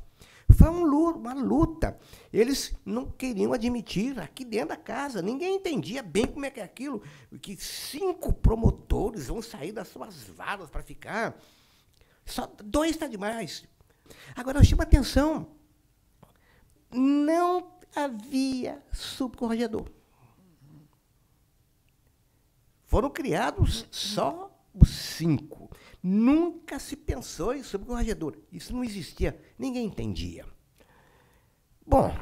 Foi uma luta. Eles não queriam admitir aqui dentro da casa. Ninguém entendia bem como é que é aquilo, que 5 promotores vão sair das suas varas para ficar. Só 2 está demais. Agora, eu chamo a atenção. Não havia subcorregedor. Foram criados só os 5. Nunca se pensou em subcorregedor. Isso não existia. Ninguém entendia. Bom,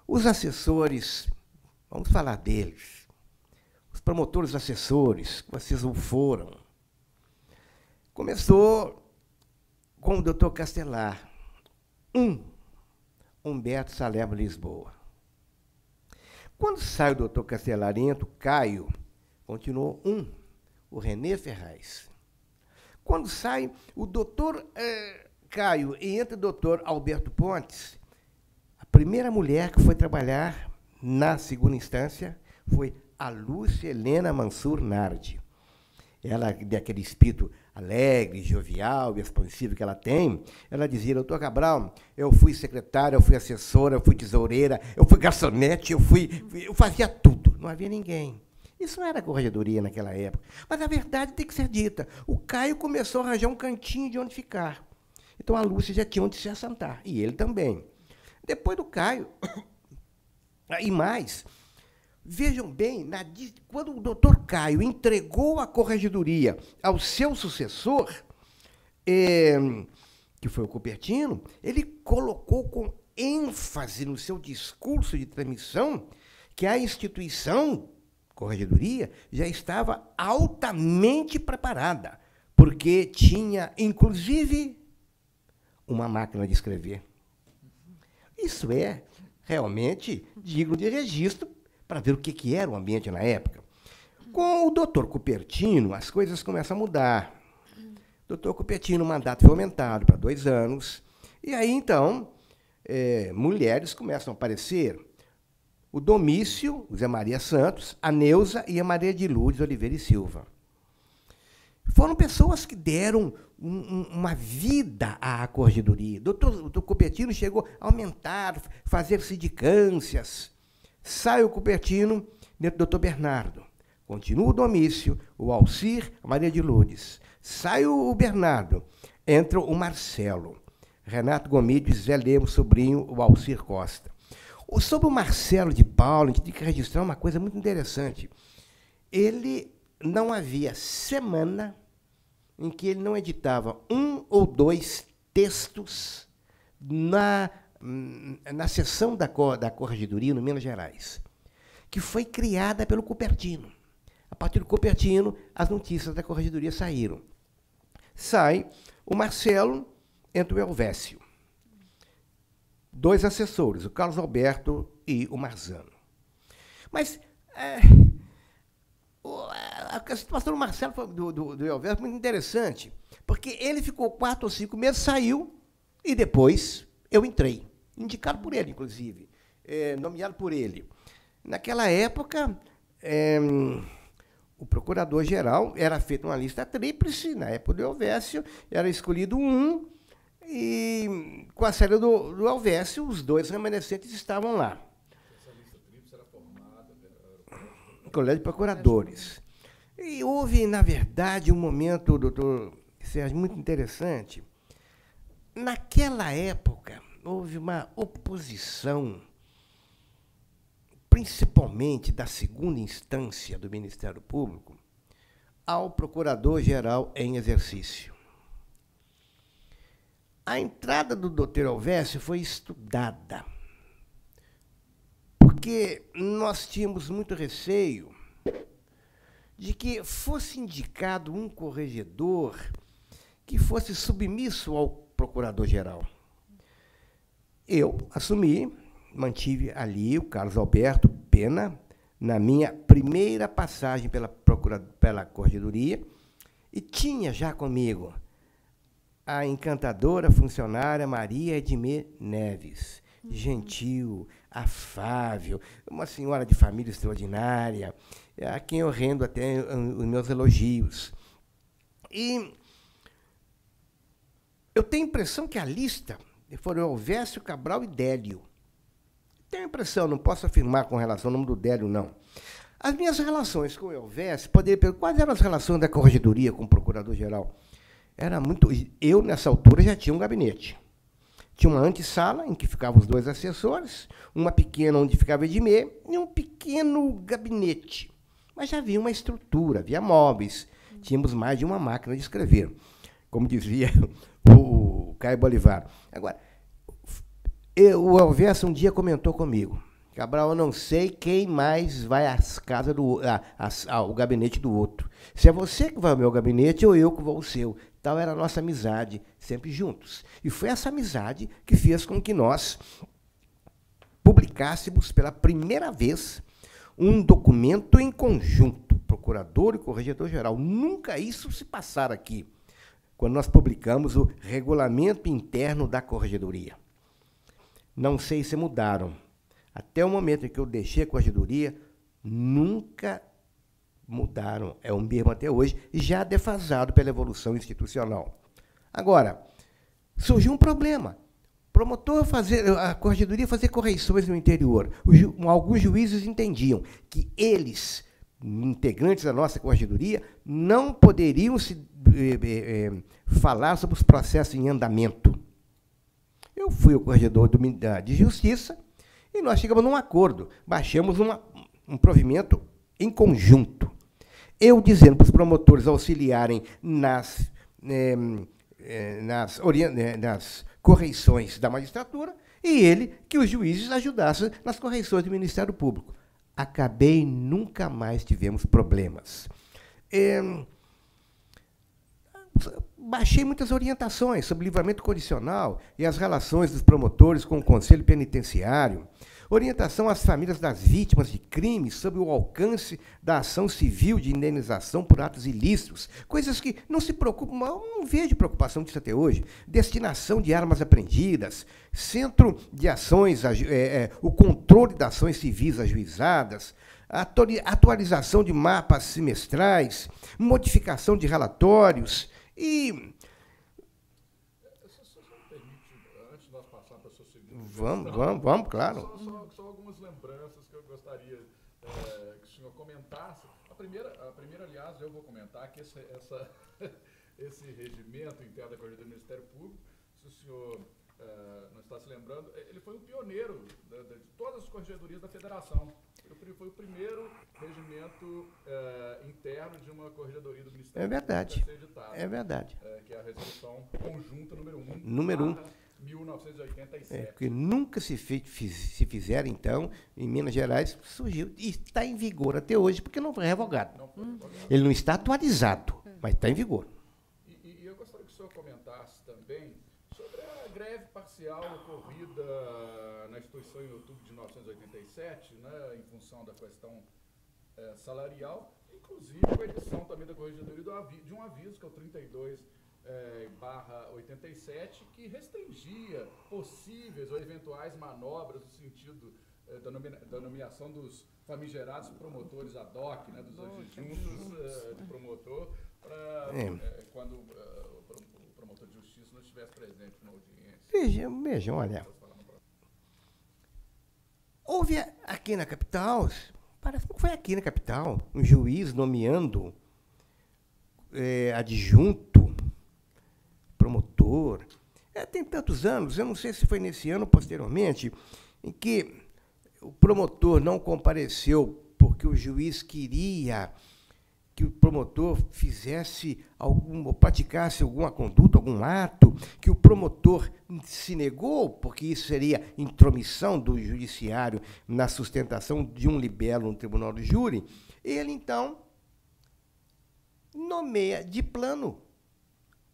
os assessores, vamos falar deles. Os promotores assessores, que vocês não foram. Começou com o doutor Castelar. Humberto Salerno Lisboa. Quando sai o doutor Castelar e entra o Caio, continuou o René Ferraz. Quando sai o doutor Caio e entra o doutor Alberto Pontes, a primeira mulher que foi trabalhar na segunda instância foi a Lúcia Helena Mansur Nardi. Ela, daquele espírito alegre, jovial e expansivo que ela tem, ela dizia: doutor Cabral, eu fui secretária, eu fui assessora, eu fui tesoureira, eu fui garçonete, eu fazia tudo. Não havia ninguém. Isso não era corregedoria naquela época. Mas a verdade tem que ser dita. O Caio começou a arranjar um cantinho de onde ficar. Então a Lúcia já tinha onde se assentar. E ele também. Depois do Caio, e mais, vejam bem, quando o doutor Caio entregou a corregedoria ao seu sucessor, que foi o Cupertino, ele colocou com ênfase no seu discurso de transmissão que a instituição Corregedoria já estava altamente preparada, porque tinha, inclusive, uma máquina de escrever. Isso é realmente digno de registro para ver o que era o ambiente na época. Com o doutor Cupertino, as coisas começam a mudar. O doutor Cupertino, o mandato foi aumentado para 2 anos, e aí, então, mulheres começam a aparecer. O Domício, o Zé Maria Santos, a Neuza e a Maria de Lourdes Oliveira e Silva. Foram pessoas que deram uma vida à corregedoria. O doutor Cupertino chegou a aumentar, fazer sindicâncias. Sai o Cupertino, dentro do doutor Bernardo. Continua o Domício, o Alcir, a Maria de Lourdes. Sai o Bernardo, entra o Marcelo. Renato Gomide, Zé Lemos, sobrinho, o Alcir Costa. Sobre o Marcelo de Paulo, a gente tem que registrar uma coisa muito interessante. Ele não havia semana em que ele não editava 1 ou 2 textos na sessão da Corregedoria no Minas Gerais, que foi criada pelo Cupertino. A partir do Cupertino, as notícias da corregedoria saíram. Sai o Marcelo, entra o Elvésio. 2 assessores, o Carlos Alberto e o Marzano. Mas a situação do Marcelo, do Elvésio, foi muito interessante, porque ele ficou 4 ou 5 meses, saiu, e depois eu entrei. Indicado por ele, inclusive. Nomeado por ele. Naquela época, o procurador-geral era feito uma lista tríplice, na época do Elvésio, era escolhido um, e com a saída do Elvésio, os 2 remanescentes estavam lá. Essa lista tríplice era formada pelo Colégio de Procuradores. E houve, na verdade, um momento, doutor Sérgio, muito interessante. Naquela época, houve uma oposição, principalmente da segunda instância do Ministério Público, ao Procurador-Geral em exercício. A entrada do doutor Elvésio foi estudada, porque nós tínhamos muito receio de que fosse indicado um corregedor que fosse submisso ao Procurador-Geral. Eu assumi, mantive ali o Carlos Alberto Pena, na minha primeira passagem pela Corregedoria, e tinha já comigo a encantadora funcionária Maria Edmê Neves, gentil, afável, uma senhora de família extraordinária, a quem eu rendo até os meus elogios. E eu tenho a impressão que a lista foram Elvésio, Cabral e Délio. Tenho a impressão, não posso afirmar com relação ao nome do Délio, não. As minhas relações com o Elvésio, poderia perguntar quais eram as relações da Corregedoria com o Procurador-Geral. Era muito. Eu, nessa altura, já tinha um gabinete. Tinha uma antessala, em que ficavam os 2 assessores, uma pequena onde ficava Edmê, e um pequeno gabinete. Mas já havia uma estrutura, havia móveis, tínhamos mais de uma máquina de escrever, como dizia o Caio Bolivar. Agora, o Elvésio um dia comentou comigo: Cabral, eu não sei quem mais vai às casas ao gabinete do outro. Se é você que vai ao meu gabinete ou eu que vou ao seu. Tal era a nossa amizade, sempre juntos. E foi essa amizade que fez com que nós publicássemos pela primeira vez um documento em conjunto, procurador e corregedor-geral. Nunca isso se passara aqui, quando nós publicamos o regulamento interno da Corregedoria. Não sei se mudaram. Até o momento em que eu deixei a Corregedoria, nunca mudaram. É o mesmo até hoje, já defasado pela evolução institucional. Agora, surgiu um problema. A Corregedoria fazer correições no interior. Alguns juízes entendiam que eles, integrantes da nossa Corregedoria, não poderiam falar sobre os processos em andamento. Eu fui o corregedor de Justiça e nós chegamos num acordo. Baixamos um provimento em conjunto. Eu dizendo para os promotores auxiliarem nas correições da magistratura e ele que os juízes ajudassem nas correições do Ministério Público. Acabei, nunca mais tivemos problemas. Baixei muitas orientações sobre livramento condicional e as relações dos promotores com o Conselho Penitenciário, orientação às famílias das vítimas de crimes sobre o alcance da ação civil de indenização por atos ilícitos, coisas que não se preocupam, não vejo preocupação disso até hoje, destinação de armas apreendidas, centro de ações, o controle das ações civis ajuizadas, atualização de mapas semestrais, modificação de relatórios e... Antes de nós passar para a sua segunda Vamos, claro. Só algumas lembranças que eu gostaria que o senhor comentasse. A primeira, aliás, eu vou comentar que esse regimento interno da Corregedoria do Ministério Público, se o senhor não está se lembrando, ele foi o pioneiro de todas as corregedorias da Federação. Ele foi o primeiro regimento interno de uma corregedoria do Ministério Público. É verdade. É verdade. Que é a resolução conjunta número 1. Número 1. 1987. Porque nunca se fizeram, então, em Minas Gerais, surgiu. E está em vigor até hoje, porque não foi revogado. Ele não está atualizado, mas está em vigor. E eu gostaria que o senhor comentasse também sobre a greve parcial ocorrida na instituição em outubro de 1987, né, em função da questão salarial, inclusive com a edição também da Corregedoria de um aviso, que é o 32/87, que restringia possíveis ou eventuais manobras no sentido da nomeação dos famigerados promotores ad hoc, né, dos adjuntos de promotor, para quando o promotor de justiça não estivesse presente na audiência. Vejam, olha. Houve aqui na capital, parece que foi aqui na capital, um juiz nomeando adjunto, promotor. Tem tantos anos, eu não sei se foi nesse ano ou posteriormente, em que o promotor não compareceu porque o juiz queria que o promotor praticasse alguma conduta, algum ato, que o promotor se negou, porque isso seria intromissão do judiciário na sustentação de um libelo no tribunal do júri. Ele, então, nomeia de plano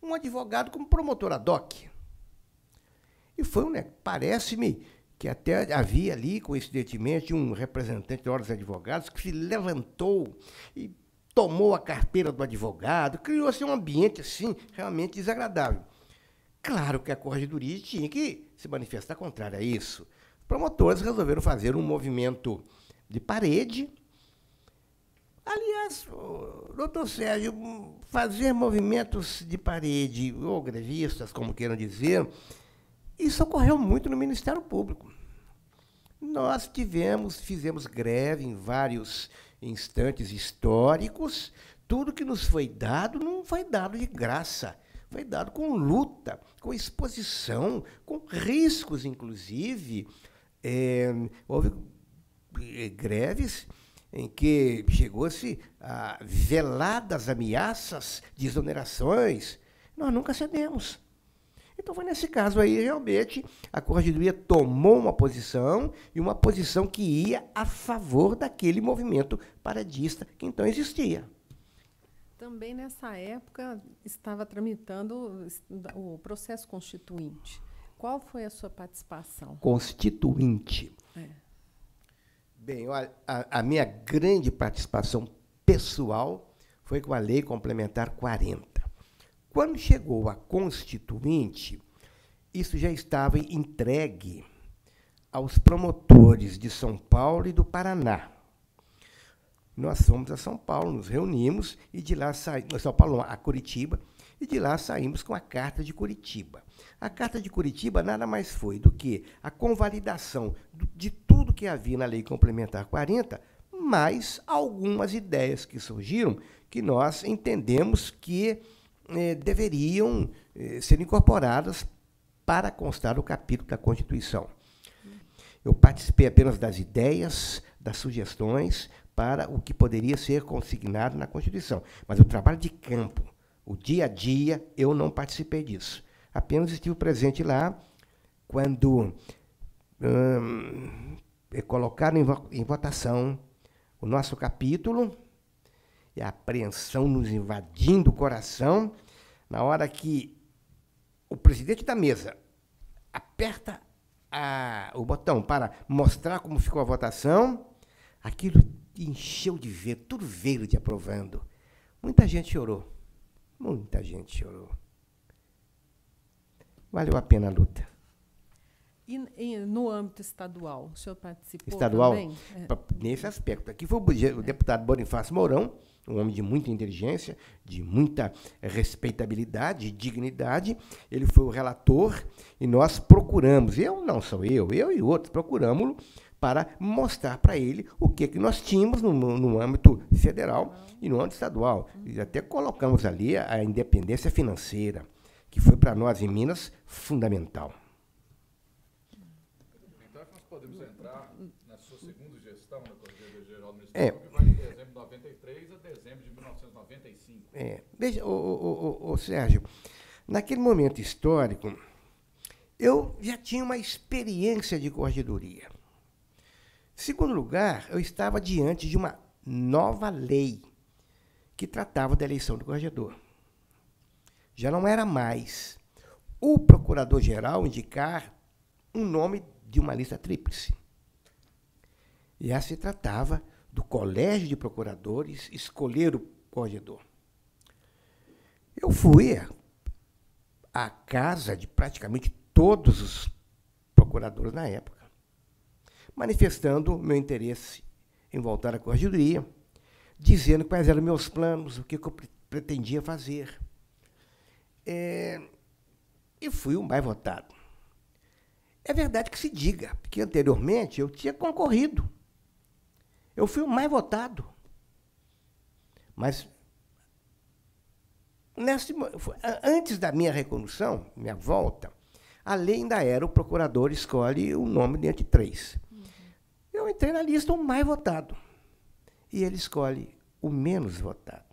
um advogado como promotor ad hoc. E parece-me que até havia ali, coincidentemente, um representante da Ordem dos Advogados que se levantou e tomou a carteira do advogado, criou-se um ambiente, assim, realmente desagradável. Claro que a Corregedoria tinha que se manifestar contrária a isso. Os promotores resolveram fazer um movimento de parede. Aliás, doutor Sérgio, fazer movimentos de parede, ou grevistas, como queiram dizer, isso ocorreu muito no Ministério Público. Nós fizemos greve em vários instantes históricos. Tudo que nos foi dado não foi dado de graça, foi dado com luta, com exposição, com riscos, inclusive. Houve greves em que chegou-se a veladas ameaças de exonerações. Nós nunca cedemos. Então, foi nesse caso aí, realmente, a Corregedoria tomou uma posição, e uma posição que ia a favor daquele movimento paradista que então existia. Também, nessa época, estava tramitando o processo constituinte. Qual foi a sua participação? Constituinte. Bem, olha, a minha grande participação pessoal foi com a Lei Complementar 40. Quando chegou a Constituinte, isso já estava entregue aos promotores de São Paulo e do Paraná. Nós fomos a São Paulo, nos reunimos, e de lá saímos, São Paulo, a Curitiba, e de lá saímos com a Carta de Curitiba. A Carta de Curitiba nada mais foi do que a convalidação de tudo que havia na Lei Complementar 40, mais algumas ideias que surgiram que nós entendemos que deveriam ser incorporadas para constar no capítulo da Constituição. Eu participei apenas das ideias, das sugestões para o que poderia ser consignado na Constituição. Mas o trabalho de campo, o dia a dia, eu não participei disso. Apenas estive presente lá quando colocaram em votação o nosso capítulo, e a apreensão nos invadindo o coração, na hora que o presidente da mesa aperta o botão para mostrar como ficou a votação, aquilo encheu de ver, tudo veio de aprovando. Muita gente chorou. Muita gente chorou. Valeu a pena a luta. E no âmbito estadual, o senhor participou estadual, também? Nesse aspecto. Aqui foi o deputado Bonifácio Mourão, um homem de muita inteligência, de muita respeitabilidade e dignidade. Ele foi o relator e nós procuramos, não sou eu e outros, procuramos para mostrar para ele o que nós tínhamos no âmbito federal e no âmbito estadual. E até colocamos ali a independência financeira, que foi para nós em Minas fundamental. Então, nós podemos entrar na sua segunda gestão na Corregedoria Geral do Ministério Público, que vai de dezembro de 93 a dezembro de 1995. Veja, Sérgio, naquele momento histórico, eu já tinha uma experiência de corregedoria. Em segundo lugar, eu estava diante de uma nova lei que tratava da eleição do corregedor. Já não era mais o procurador-geral indicar um nome de uma lista tríplice. Já se tratava do colégio de procuradores escolher o corregedor. Eu fui à casa de praticamente todos os procuradores na época, manifestando meu interesse em voltar à corregedoria, dizendo quais eram meus planos, o que eu pretendia fazer. E fui o mais votado. É verdade que se diga, porque anteriormente eu tinha concorrido. Eu fui o mais votado. Mas, antes da minha recondução, minha volta, a lei ainda era o procurador escolhe o nome dentre 3. Eu entrei na lista o mais votado. E ele escolhe o menos votado.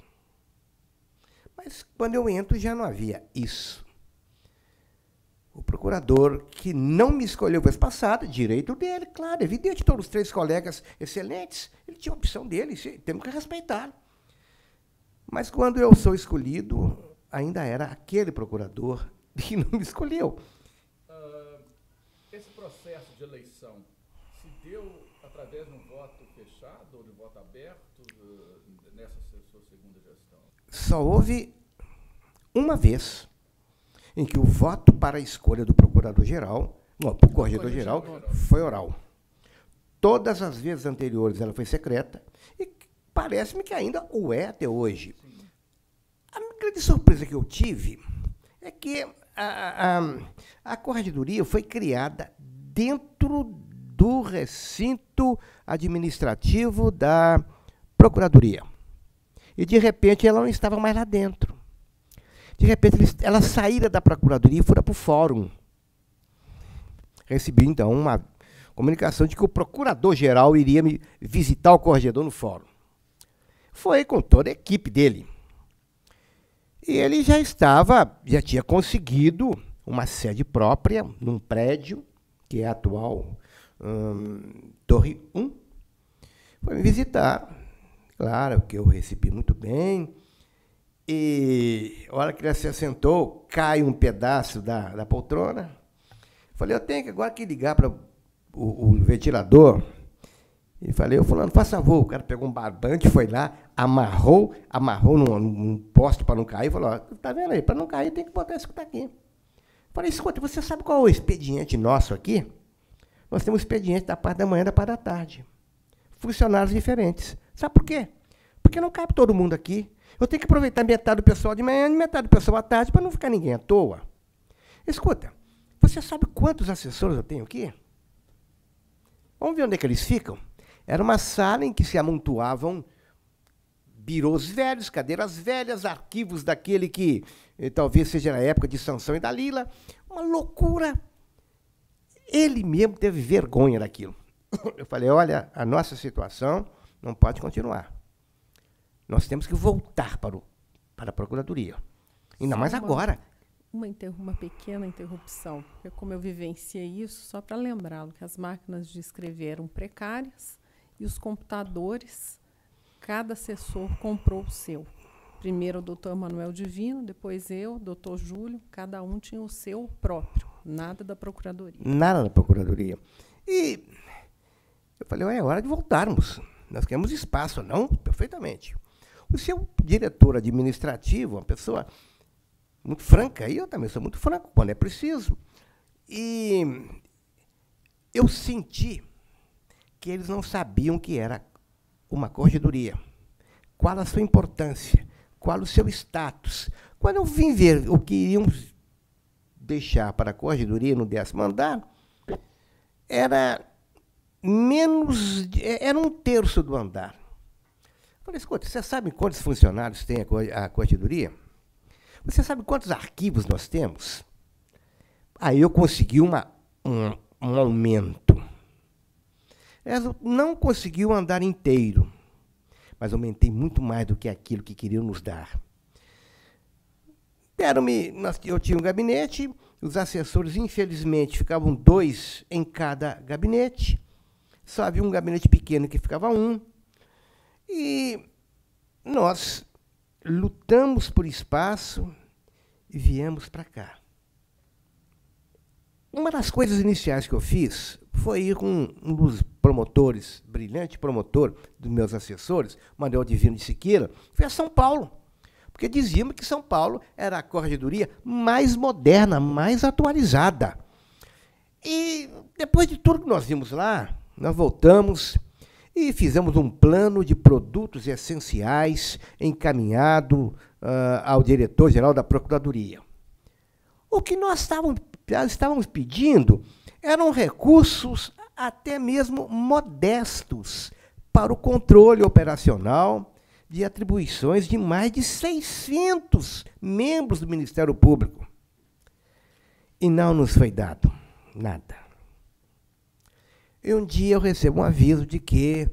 Mas, quando eu entro, já não havia isso. O procurador que não me escolheu vez passada, direito dele, claro, evidente, todos os 3 colegas excelentes, ele tinha a opção dele, temos que respeitar. Mas, quando eu sou escolhido, ainda era aquele procurador que não me escolheu. Esse processo de eleição se deu através de um voto fechado ou de voto aberto nessa sua segunda gestão? Só houve uma vez em que o voto para a escolha do procurador-geral, para o corregedor-geral, foi oral. Todas as vezes anteriores ela foi secreta, e parece-me que ainda o é até hoje. Sim. A grande surpresa que eu tive é que a corregedoria foi criada dentro do recinto administrativo da Procuradoria. E, de repente, ela não estava mais lá dentro. De repente, ela saíra da Procuradoria e foi para o Fórum. Recebi, então, uma comunicação de que o Procurador-Geral iria me visitar o corregedor no Fórum. Foi com toda a equipe dele. E ele já tinha conseguido uma sede própria num prédio, que é a atual Torre 1. Foi me visitar. Claro que eu recebi muito bem. E, a hora que ele se assentou, cai um pedaço da poltrona. Falei, eu tenho agora que ligar para o ventilador. E falei, fulano, faça favor. O cara pegou um barbante, foi lá, amarrou num poste para não cair. Falou, ó, tá vendo aí? Para não cair, tem que botar isso que está aqui. Falei, escuta, você sabe qual é o expediente nosso aqui? Nós temos expediente da parte da manhã e da parte da tarde. Funcionários diferentes. Sabe por quê? Porque não cabe todo mundo aqui. Eu tenho que aproveitar metade do pessoal de manhã e metade do pessoal à tarde para não ficar ninguém à toa. Escuta, você sabe quantos assessores eu tenho aqui? Vamos ver onde é que eles ficam? Era uma sala em que se amontoavam birôs velhos, cadeiras velhas, arquivos daquele que talvez seja na época de Sansão e Dalila. Uma loucura. Ele mesmo teve vergonha daquilo. Eu falei, olha, a nossa situação não pode continuar. Nós temos que voltar para a Procuradoria. Ainda mais agora. Uma pequena interrupção, porque como eu vivenciei isso, só para lembrá-lo, que as máquinas de escrever eram precárias e os computadores, cada assessor comprou o seu. Primeiro o doutor Manuel Divino, depois eu, doutor Júlio, cada um tinha o seu próprio, nada da Procuradoria. Nada da Procuradoria. E eu falei, é hora de voltarmos. Nós queremos espaço, não? Perfeitamente. O seu diretor administrativo, uma pessoa muito franca, e eu também sou muito franco, quando é preciso. E eu senti que eles não sabiam o que era uma corregedoria, qual a sua importância, qual o seu status. Quando eu vim ver o que iriam deixar para a corregedoria no 10º andar, era um terço do andar. Falei, escuta, você sabe quantos funcionários tem a corregedoria? Você sabe quantos arquivos nós temos? Aí eu consegui um aumento. Elas não conseguiu andar inteiro, mas aumentei muito mais do que aquilo que queriam nos dar. Eu tinha um gabinete, os assessores, infelizmente, ficavam 2 em cada gabinete. Só havia um gabinete pequeno que ficava 1. E nós lutamos por espaço e viemos para cá. Uma das coisas iniciais que eu fiz foi ir com um dos promotores, brilhante promotor dos meus assessores, Manuel Divino de Siqueira, foi a São Paulo. Porque dizíamos que São Paulo era a corregedoria mais moderna, mais atualizada. E depois de tudo que nós vimos lá, nós voltamos e fizemos um plano de produtos essenciais encaminhado ao diretor-geral da Procuradoria. O que nós estávamos pedindo eram recursos até mesmo modestos para o controle operacional de atribuições de mais de 600 membros do Ministério Público. E não nos foi dado nada. E um dia eu recebo um aviso de que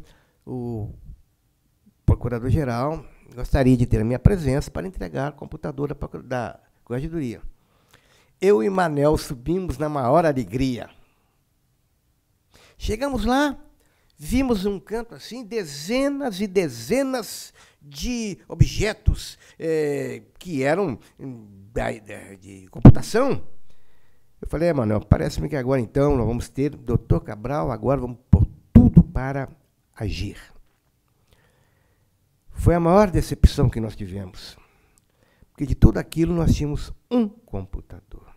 o Procurador-Geral gostaria de ter a minha presença para entregar o computador da Corregedoria. Eu e Manel subimos na maior alegria. Chegamos lá, vimos um canto assim, dezenas e dezenas de objetos que eram de computação. Eu falei, Manel, parece-me que agora então nós vamos ter Dr. Cabral, agora vamos pôr tudo para agir. Foi a maior decepção que nós tivemos. Porque de tudo aquilo nós tínhamos um computador.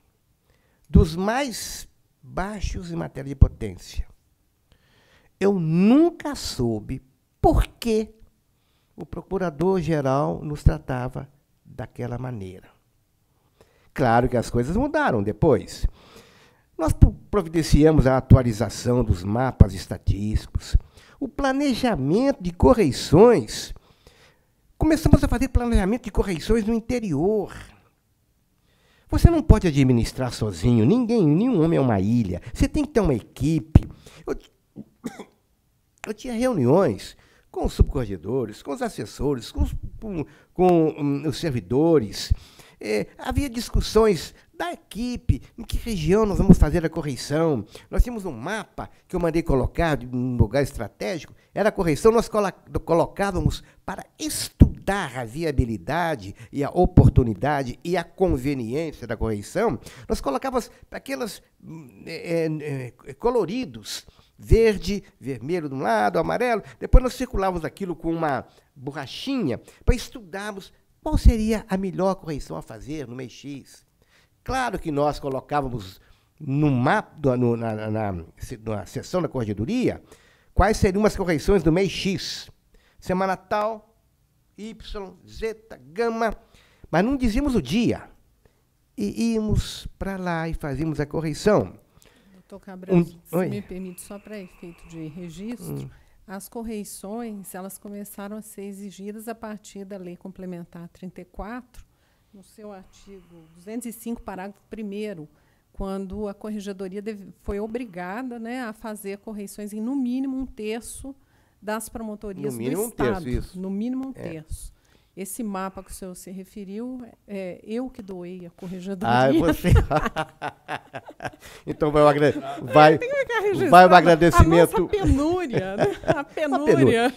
Dos mais baixos em matéria de potência. Eu nunca soube por que o Procurador-Geral nos tratava daquela maneira. Claro que as coisas mudaram depois. Nós providenciamos a atualização dos mapas estatísticos, o planejamento de correições. Começamos a fazer planejamento de correições no interior. Você não pode administrar sozinho, nenhum homem é uma ilha. Você tem que ter uma equipe. Eu tinha reuniões com os subcorregedores, com os assessores, com os servidores. Havia discussões da equipe, em que região nós vamos fazer a correição. Nós tínhamos um mapa que eu mandei colocar em um lugar estratégico. Era a correição, nós colocávamos para estudar a viabilidade e a oportunidade e a conveniência da correição. Nós colocávamos aqueles coloridos, verde, vermelho de um lado, amarelo. Depois nós circulávamos aquilo com uma borrachinha para estudarmos qual seria a melhor correição a fazer no mês X. Claro que nós colocávamos no mapa, na seção da corregedoria, quais seriam as correições do mês X. Semana tal, Y, zeta, gama, mas não dizíamos o dia. E íamos para lá e fazíamos a correição. Doutor Cabral, se me permite, só para efeito de registro, as correições elas começaram a ser exigidas a partir da Lei Complementar 34, no seu artigo 205, parágrafo 1º, quando a Corregedoria foi obrigada, né, a fazer correições em, no mínimo, 1/3 das promotorias do Estado. No mínimo 1/3. Esse mapa que o senhor se referiu, eu que doei a Corregedoria. Ah, você. Então vai o agradecimento. A nossa penúria, né? A penúria.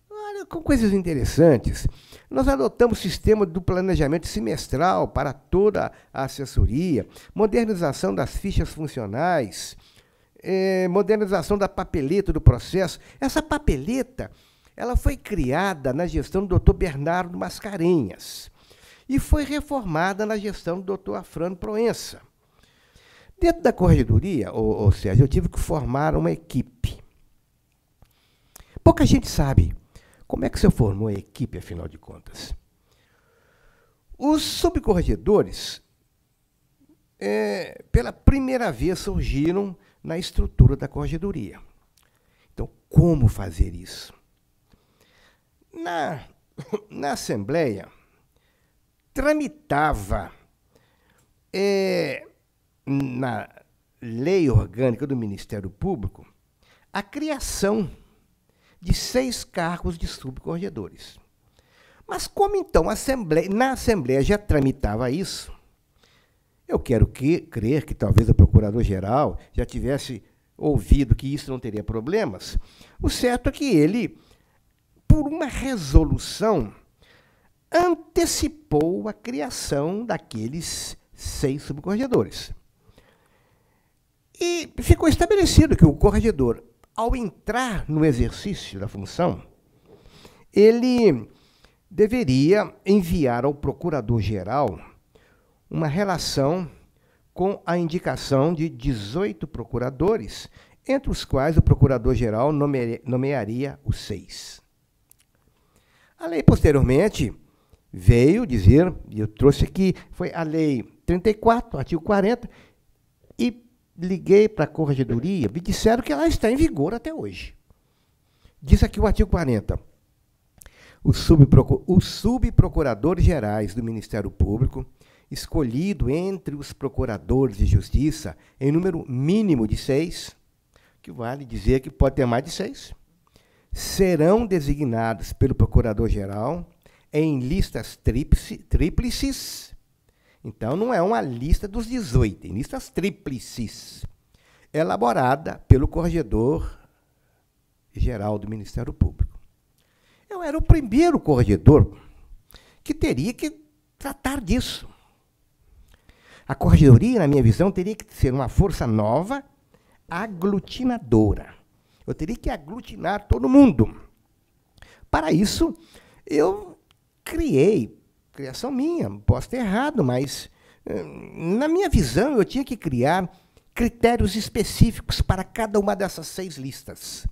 Olha, com coisas interessantes. Nós adotamos o sistema do planejamento semestral para toda a assessoria, modernização das fichas funcionais, modernização da papeleta do processo. Essa papeleta ela foi criada na gestão do Dr. Bernardo Mascarenhas e foi reformada na gestão do Dr. Afrânio Proença. Dentro da corregedoria, Sérgio, eu tive que formar uma equipe. Pouca gente sabe. Como é que o senhor formou a equipe, afinal de contas? Os subcorregedores, pela primeira vez, surgiram na estrutura da corregedoria. Então, como fazer isso? Na Assembleia, tramitava na lei orgânica do Ministério Público a criação de 6 cargos de subcorregedores. Mas como então na Assembleia já tramitava isso, Eu quero crer que talvez o procurador-geral já tivesse ouvido que isso não teria problemas. O certo é que ele, por uma resolução, antecipou a criação daqueles 6 subcorregedores. E ficou estabelecido que o corregedor, ao entrar no exercício da função, ele deveria enviar ao procurador-geral uma relação com a indicação de 18 procuradores, entre os quais o procurador-geral nomearia os 6. A lei, posteriormente, veio dizer, e eu trouxe aqui, foi a Lei 34, artigo 40, e liguei para a Corregedoria, me disseram que ela está em vigor até hoje. Diz aqui o artigo 40. Os subprocuradores gerais do Ministério Público, escolhido entre os procuradores de justiça em número mínimo de 6, que vale dizer que pode ter mais de 6, serão designados pelo procurador-geral em listas tríplices. Então, não é uma lista dos 18, em listas tríplices, elaborada pelo corregedor-geral do Ministério Público. Eu era o primeiro corregedor que teria que tratar disso. A corregedoria, na minha visão, teria que ser uma força nova, aglutinadora. Eu teria que aglutinar todo mundo. Para isso, eu criação minha, posso ter errado, mas, na minha visão, eu tinha que criar critérios específicos para cada uma dessas 6 listas.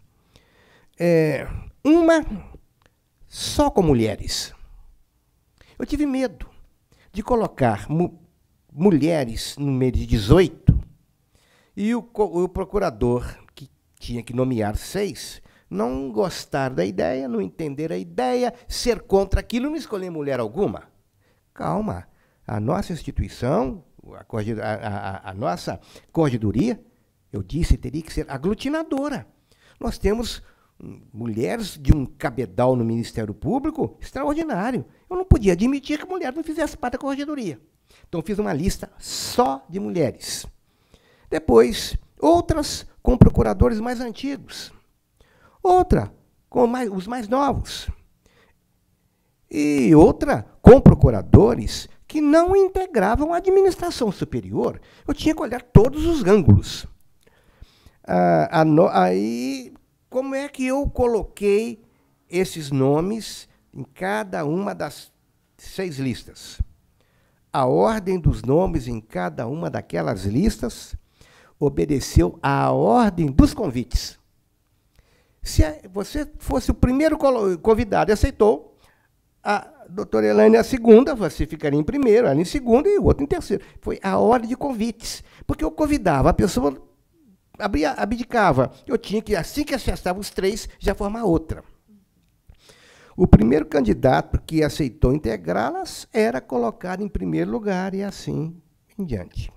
Uma só com mulheres. Eu tive medo de colocar mulheres no meio de 18 e o procurador, que tinha que nomear 6, não gostar da ideia, não entender a ideia, ser contra aquilo, não escolher mulher alguma. Calma, a nossa instituição, a nossa corregedoria, eu disse, teria que ser aglutinadora. Nós temos mulheres de um cabedal no Ministério Público extraordinário. Eu não podia admitir que mulher não fizesse parte da corregedoria. Então, fiz uma lista só de mulheres. Depois, outras com procuradores mais antigos. Outra com os mais novos. E outra com procuradores que não integravam a administração superior. Eu tinha que olhar todos os ângulos. Aí, como é que eu coloquei esses nomes em cada uma das 6 listas? A ordem dos nomes em cada uma daquelas listas obedeceu à ordem dos convites. Se você fosse o primeiro convidado e aceitou, a doutora Elaine, a segunda, você ficaria em primeiro, ela em segundo e o outro em terceiro. Foi a ordem de convites. Porque eu convidava, a pessoa abdicava. Eu tinha que, assim que acessavam os 3, já formar outra. O primeiro candidato que aceitou integrá-las era colocado em primeiro lugar e assim em diante.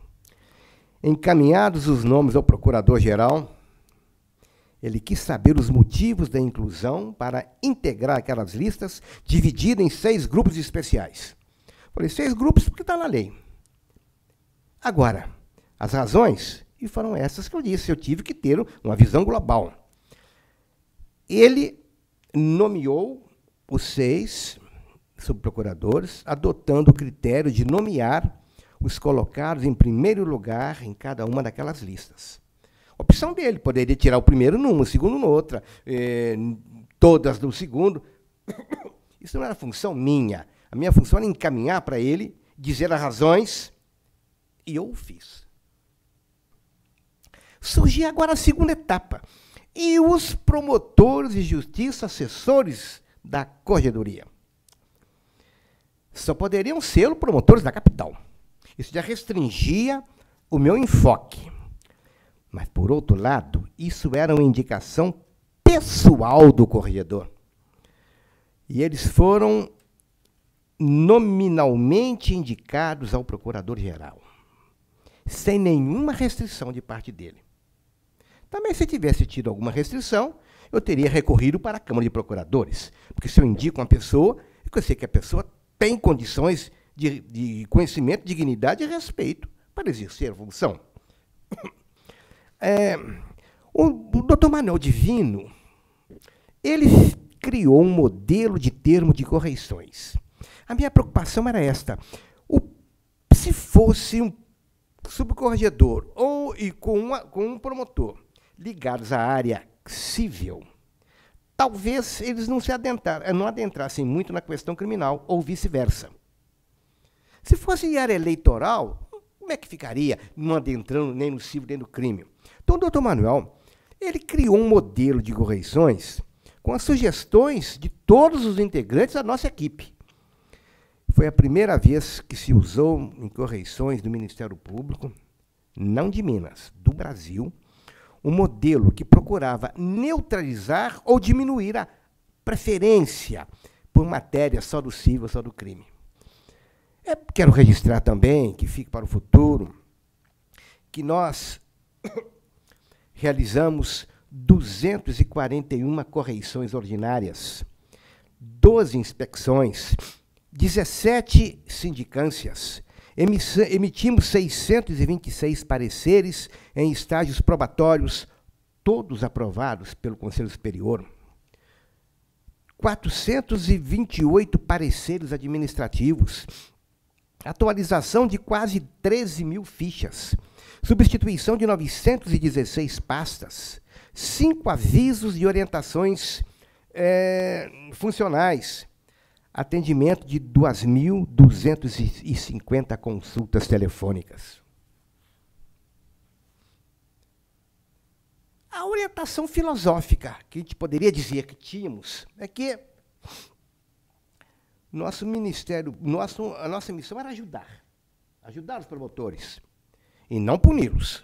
Encaminhados os nomes ao procurador-geral, ele quis saber os motivos da inclusão para integrar aquelas listas, divididas em 6 grupos especiais. Falei, 6 grupos porque está na lei. Agora, as razões, e foram essas que eu disse, eu tive que ter uma visão global. Ele nomeou os 6 subprocuradores, adotando o critério de nomear os colocados em primeiro lugar em cada uma daquelas listas. Opção dele, poderia tirar o primeiro numa, o segundo noutra, todas no segundo. Isso não era função minha. A minha função era encaminhar para ele, dizer as razões, e eu o fiz. Surgia agora a segunda etapa. E os promotores de justiça, assessores da corregedoria. Só poderiam ser os promotores da capital. Isso já restringia o meu enfoque. Mas, por outro lado, isso era uma indicação pessoal do corregedor. E eles foram nominalmente indicados ao procurador-geral, sem nenhuma restrição de parte dele. Também, se tivesse tido alguma restrição, eu teria recorrido para a Câmara de Procuradores, porque se eu indico uma pessoa, eu sei que a pessoa tem condições de conhecimento, dignidade e respeito para exercer a função. O Dr. Manuel Divino, ele criou um modelo de termo de correições. A minha preocupação era esta. Se fosse um subcorregedor e com um promotor ligados à área civil, talvez eles não adentrassem muito na questão criminal, ou vice-versa. Se fosse em área eleitoral, como é que ficaria, não adentrando nem no civil nem no crime? Então, o doutor Manuel, ele criou um modelo de correições com as sugestões de todos os integrantes da nossa equipe. Foi a primeira vez que se usou em correições do Ministério Público, não de Minas, do Brasil, um modelo que procurava neutralizar ou diminuir a preferência por matéria só do civil, só do crime. Quero registrar também, que fique para o futuro, que nós realizamos 241 correições ordinárias, 12 inspeções, 17 sindicâncias, emitimos 626 pareceres em estágios probatórios, todos aprovados pelo Conselho Superior, 428 pareceres administrativos, atualização de quase 13 mil fichas, substituição de 916 pastas, 5 avisos de orientações funcionais, atendimento de 2.250 consultas telefônicas. A orientação filosófica que a gente poderia dizer que tínhamos é que nosso ministério, a nossa missão era ajudar os promotores e não puni-los.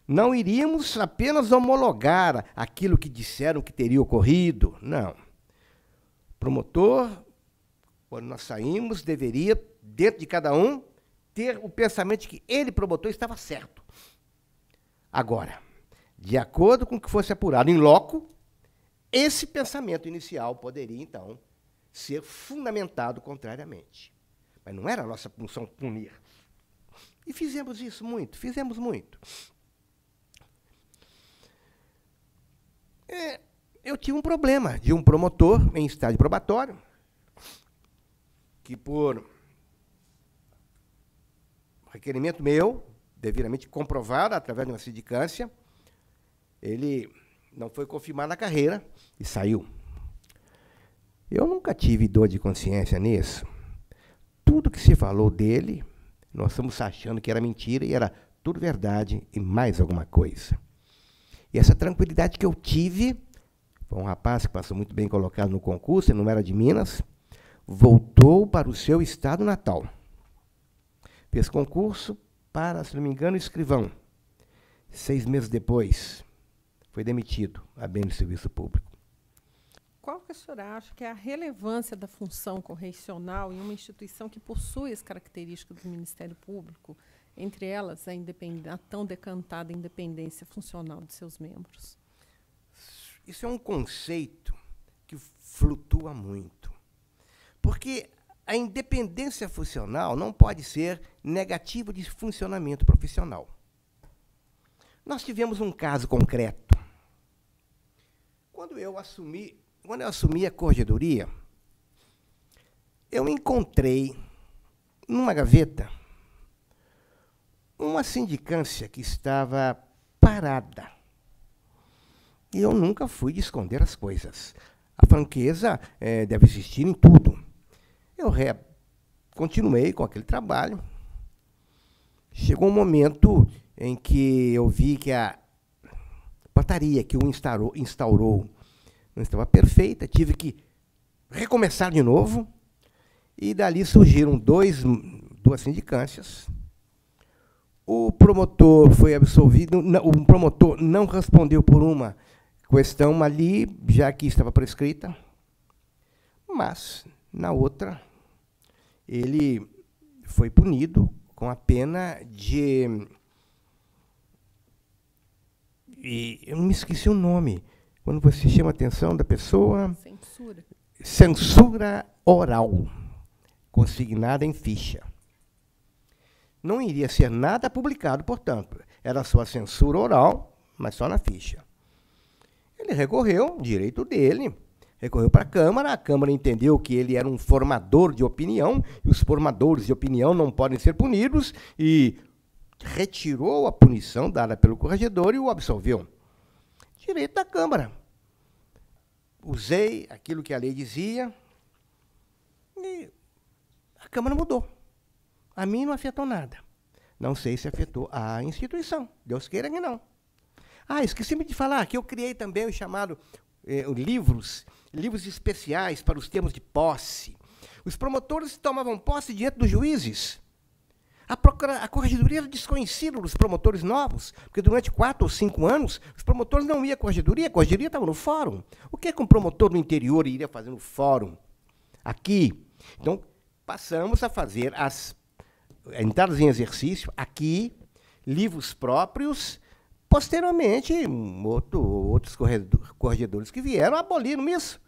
Não iríamos apenas homologar aquilo que disseram que teria ocorrido, não. O promotor, quando nós saímos, deveria, dentro de cada um, ter o pensamento de que ele, promotor, estava certo. Agora, de acordo com o que fosse apurado em loco, esse pensamento inicial poderia, então, ser fundamentado contrariamente. Mas não era a nossa função punir. E fizemos isso muito, fizemos muito. Eu tive um problema de um promotor em estágio probatório, que por requerimento meu, devidamente comprovado através de uma sindicância, ele não foi confirmado na carreira e saiu. Eu nunca tive dor de consciência nisso. Tudo que se falou dele, nós estamos achando que era mentira e era tudo verdade e mais alguma coisa. E essa tranquilidade que eu tive, foi um rapaz que passou muito bem colocado no concurso, ele não era de Minas, voltou para o seu estado natal. Fez concurso para, se não me engano, escrivão. 6 meses depois, foi demitido a bem do serviço público. Qual que o senhor acha que é a relevância da função correicional em uma instituição que possui as características do Ministério Público, entre elas a tão decantada independência funcional de seus membros? Isso é um conceito que flutua muito. Porque a independência funcional não pode ser negativa de funcionamento profissional. Nós tivemos um caso concreto. Quando eu assumi a corregedoria, eu encontrei, numa gaveta, uma sindicância que estava parada. E eu nunca fui de esconder as coisas. A franqueza deve existir em tudo. Eu continuei com aquele trabalho. Chegou um momento em que eu vi que a portaria que o instaurou não estava perfeita, tive que recomeçar de novo, e dali surgiram duas sindicâncias. O promotor foi absolvido, o promotor não respondeu por uma questão ali, já que estava prescrita, mas, na outra, ele foi punido com a pena de... eu não me esqueci o nome. Quando você chama a atenção da pessoa... Censura. Censura oral, consignada em ficha. Não iria ser nada publicado, portanto. Era só a censura oral, mas só na ficha. Ele recorreu, direito dele, recorreu para a Câmara entendeu que ele era um formador de opinião, e os formadores de opinião não podem ser punidos, e retirou a punição dada pelo corregedor e o absolveu. Direito da Câmara. Usei aquilo que a lei dizia, e a Câmara mudou. A mim não afetou nada. Não sei se afetou a instituição. Deus queira que não. Esqueci-me de falar que eu criei também o chamado livros especiais para os termos de posse. Os promotores tomavam posse diante dos juízes. A corregedoria era desconhecida dos promotores novos, porque durante 4 ou 5 anos, os promotores não iam à corregedoria, a corregedoria estava no fórum. O que é que um promotor do interior iria fazer no fórum? Aqui. Então, passamos a fazer as entradas em exercício aqui, livros próprios. Posteriormente, outros corregedores que vieram aboliram isso.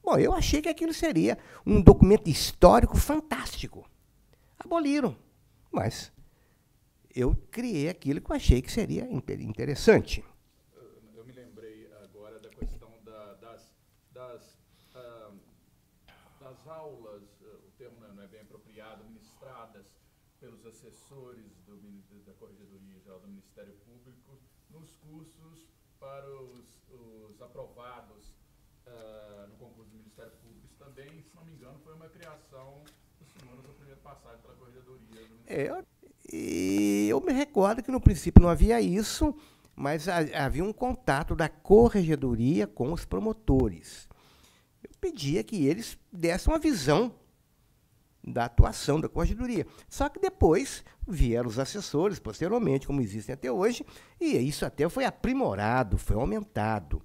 Bom, eu achei que aquilo seria um documento histórico fantástico. Aboliram. Mas eu criei aquilo que eu achei que seria interessante. Eu me lembrei agora da questão das aulas, o termo não é bem apropriado, ministradas pelos assessores da Corregedoria Geral do Ministério Público nos cursos para os aprovados no concurso do Ministério Público. Isso também, se não me engano, foi uma criação do senhor na sua primeira passagem pela Corregedoria do Ministério. Eu me recordo que no princípio não havia isso, mas havia um contato da Corregedoria com os promotores. Eu pedia que eles dessem uma visão da atuação da Corregedoria. Só que depois vieram os assessores, posteriormente, como existem até hoje, e isso até foi aprimorado, foi aumentado.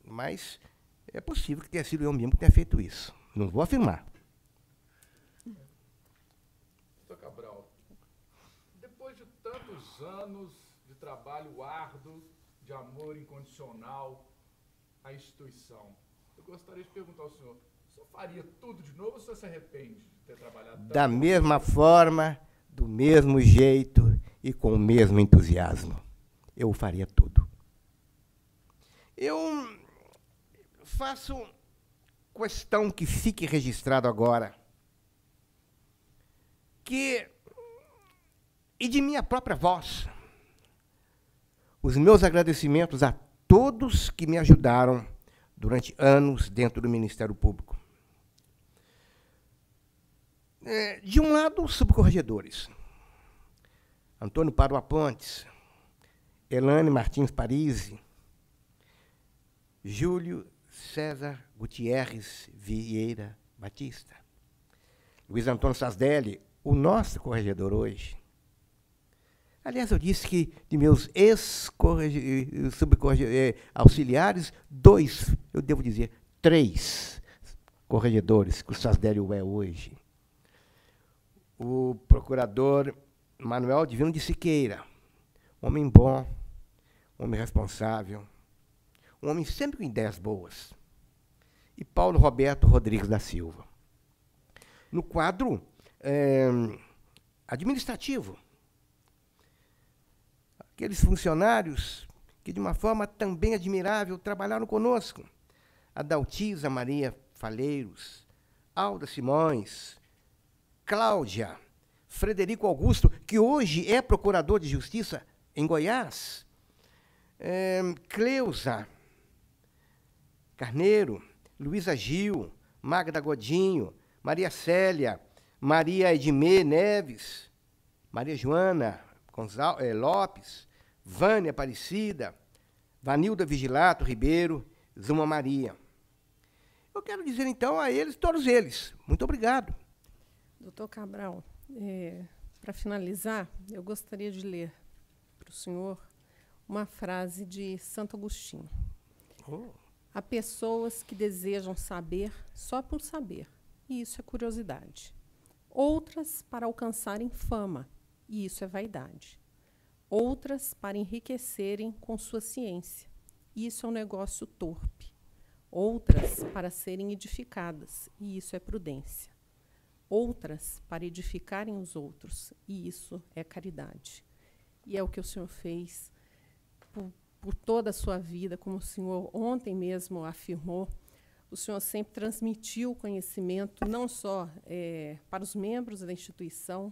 Mas é possível que tenha sido eu mesmo que tenha feito isso. Não vou afirmar. Doutor Cabral, depois de tantos anos de trabalho árduo, de amor incondicional à instituição, eu gostaria de perguntar ao senhor, o senhor faria tudo de novo ou o senhor se arrepende de ter trabalhado tanto? Da mesma forma, do mesmo jeito e com o mesmo entusiasmo. Eu faria tudo. Eu faço questão que fique registrado agora e de minha própria voz, os meus agradecimentos a todos que me ajudaram durante anos dentro do Ministério Público. De um lado, os subcorregedores. Antônio Padua Pontes, Elane Martins Parisi, Júlio César Gutierrez Vieira Batista, Luiz Antônio Sasdelli, o nosso corregedor hoje. Aliás, eu disse que de meus auxiliares, 2, eu devo dizer 3 corregedores, que o Sasdelli é hoje. O procurador Manuel Divino de Siqueira, homem bom, homem responsável, um homem sempre com ideias boas. E Paulo Roberto Rodrigues da Silva. No quadro administrativo, aqueles funcionários que, de uma forma também admirável, trabalharam conosco. A Daltisa Maria Falheiros, Alda Simões, Cláudia, Frederico Augusto, que hoje é procurador de justiça em Goiás, Cleusa Carneiro, Luísa Gil, Magda Godinho, Maria Célia, Maria Edmê Neves, Maria Joana Lopes, Vânia Aparecida, Vanilda Vigilato Ribeiro, Zuma Maria. Eu quero dizer, então, a eles, todos eles, muito obrigado. Doutor Cabral, para finalizar, eu gostaria de ler para o senhor uma frase de Santo Agostinho. Há pessoas que desejam saber só por saber, e isso é curiosidade. Outras para alcançarem fama, e isso é vaidade. Outras para enriquecerem com sua ciência, e isso é um negócio torpe. Outras para serem edificadas, e isso é prudência. outras para edificarem os outros. E isso é caridade. E é o que o senhor fez por toda a sua vida, como o senhor ontem mesmo afirmou. O senhor sempre transmitiu o conhecimento, não só para os membros da instituição,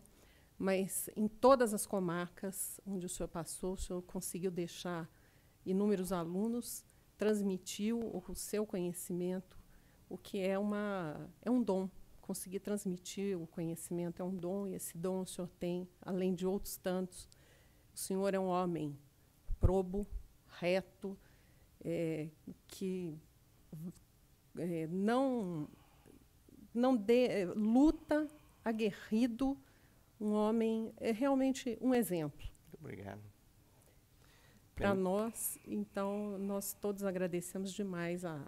mas em todas as comarcas onde o senhor passou, o senhor conseguiu deixar inúmeros alunos, transmitiu o seu conhecimento, o que é um dom. Conseguir transmitir o conhecimento é um dom, e esse dom o senhor tem, além de outros tantos. O senhor é um homem probo, reto, que luta, aguerrido, um homem, é realmente um exemplo. Muito obrigado. Para nós, então, nós todos agradecemos demais a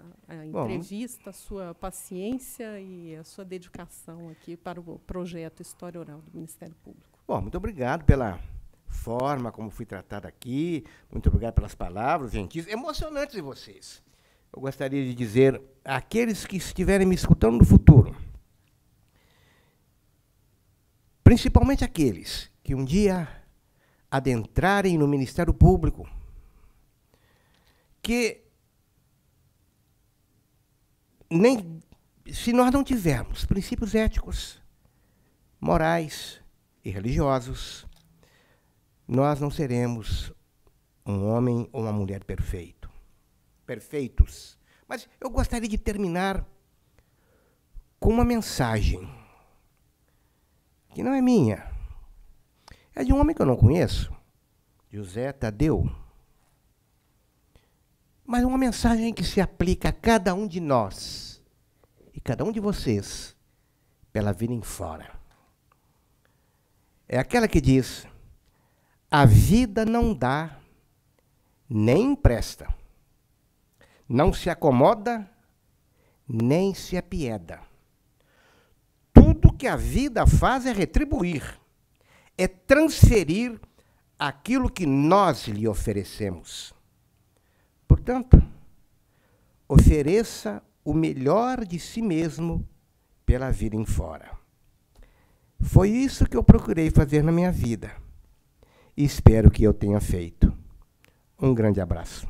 entrevista, a sua paciência e a sua dedicação aqui para o projeto História Oral do Ministério Público. Bom, muito obrigado pela forma como fui tratado aqui, muito obrigado pelas palavras gentis, emocionantes de vocês. Eu gostaria de dizer àqueles que estiverem me escutando no futuro, principalmente aqueles que um dia adentrarem no Ministério Público, que se nós não tivermos princípios éticos, morais e religiosos, nós não seremos um homem ou uma mulher perfeitos. Mas eu gostaria de terminar com uma mensagem que não é minha, é de um homem que eu não conheço, José Tadeu. Mas uma mensagem que se aplica a cada um de nós e cada um de vocês pela vida em fora. É aquela que diz: a vida não dá nem empresta, não se acomoda nem se apieda. Tudo que a vida faz é retribuir, é transferir aquilo que nós lhe oferecemos. Portanto, ofereça o melhor de si mesmo pela vida em fora. Foi isso que eu procurei fazer na minha vida. E espero que eu tenha feito. Um grande abraço.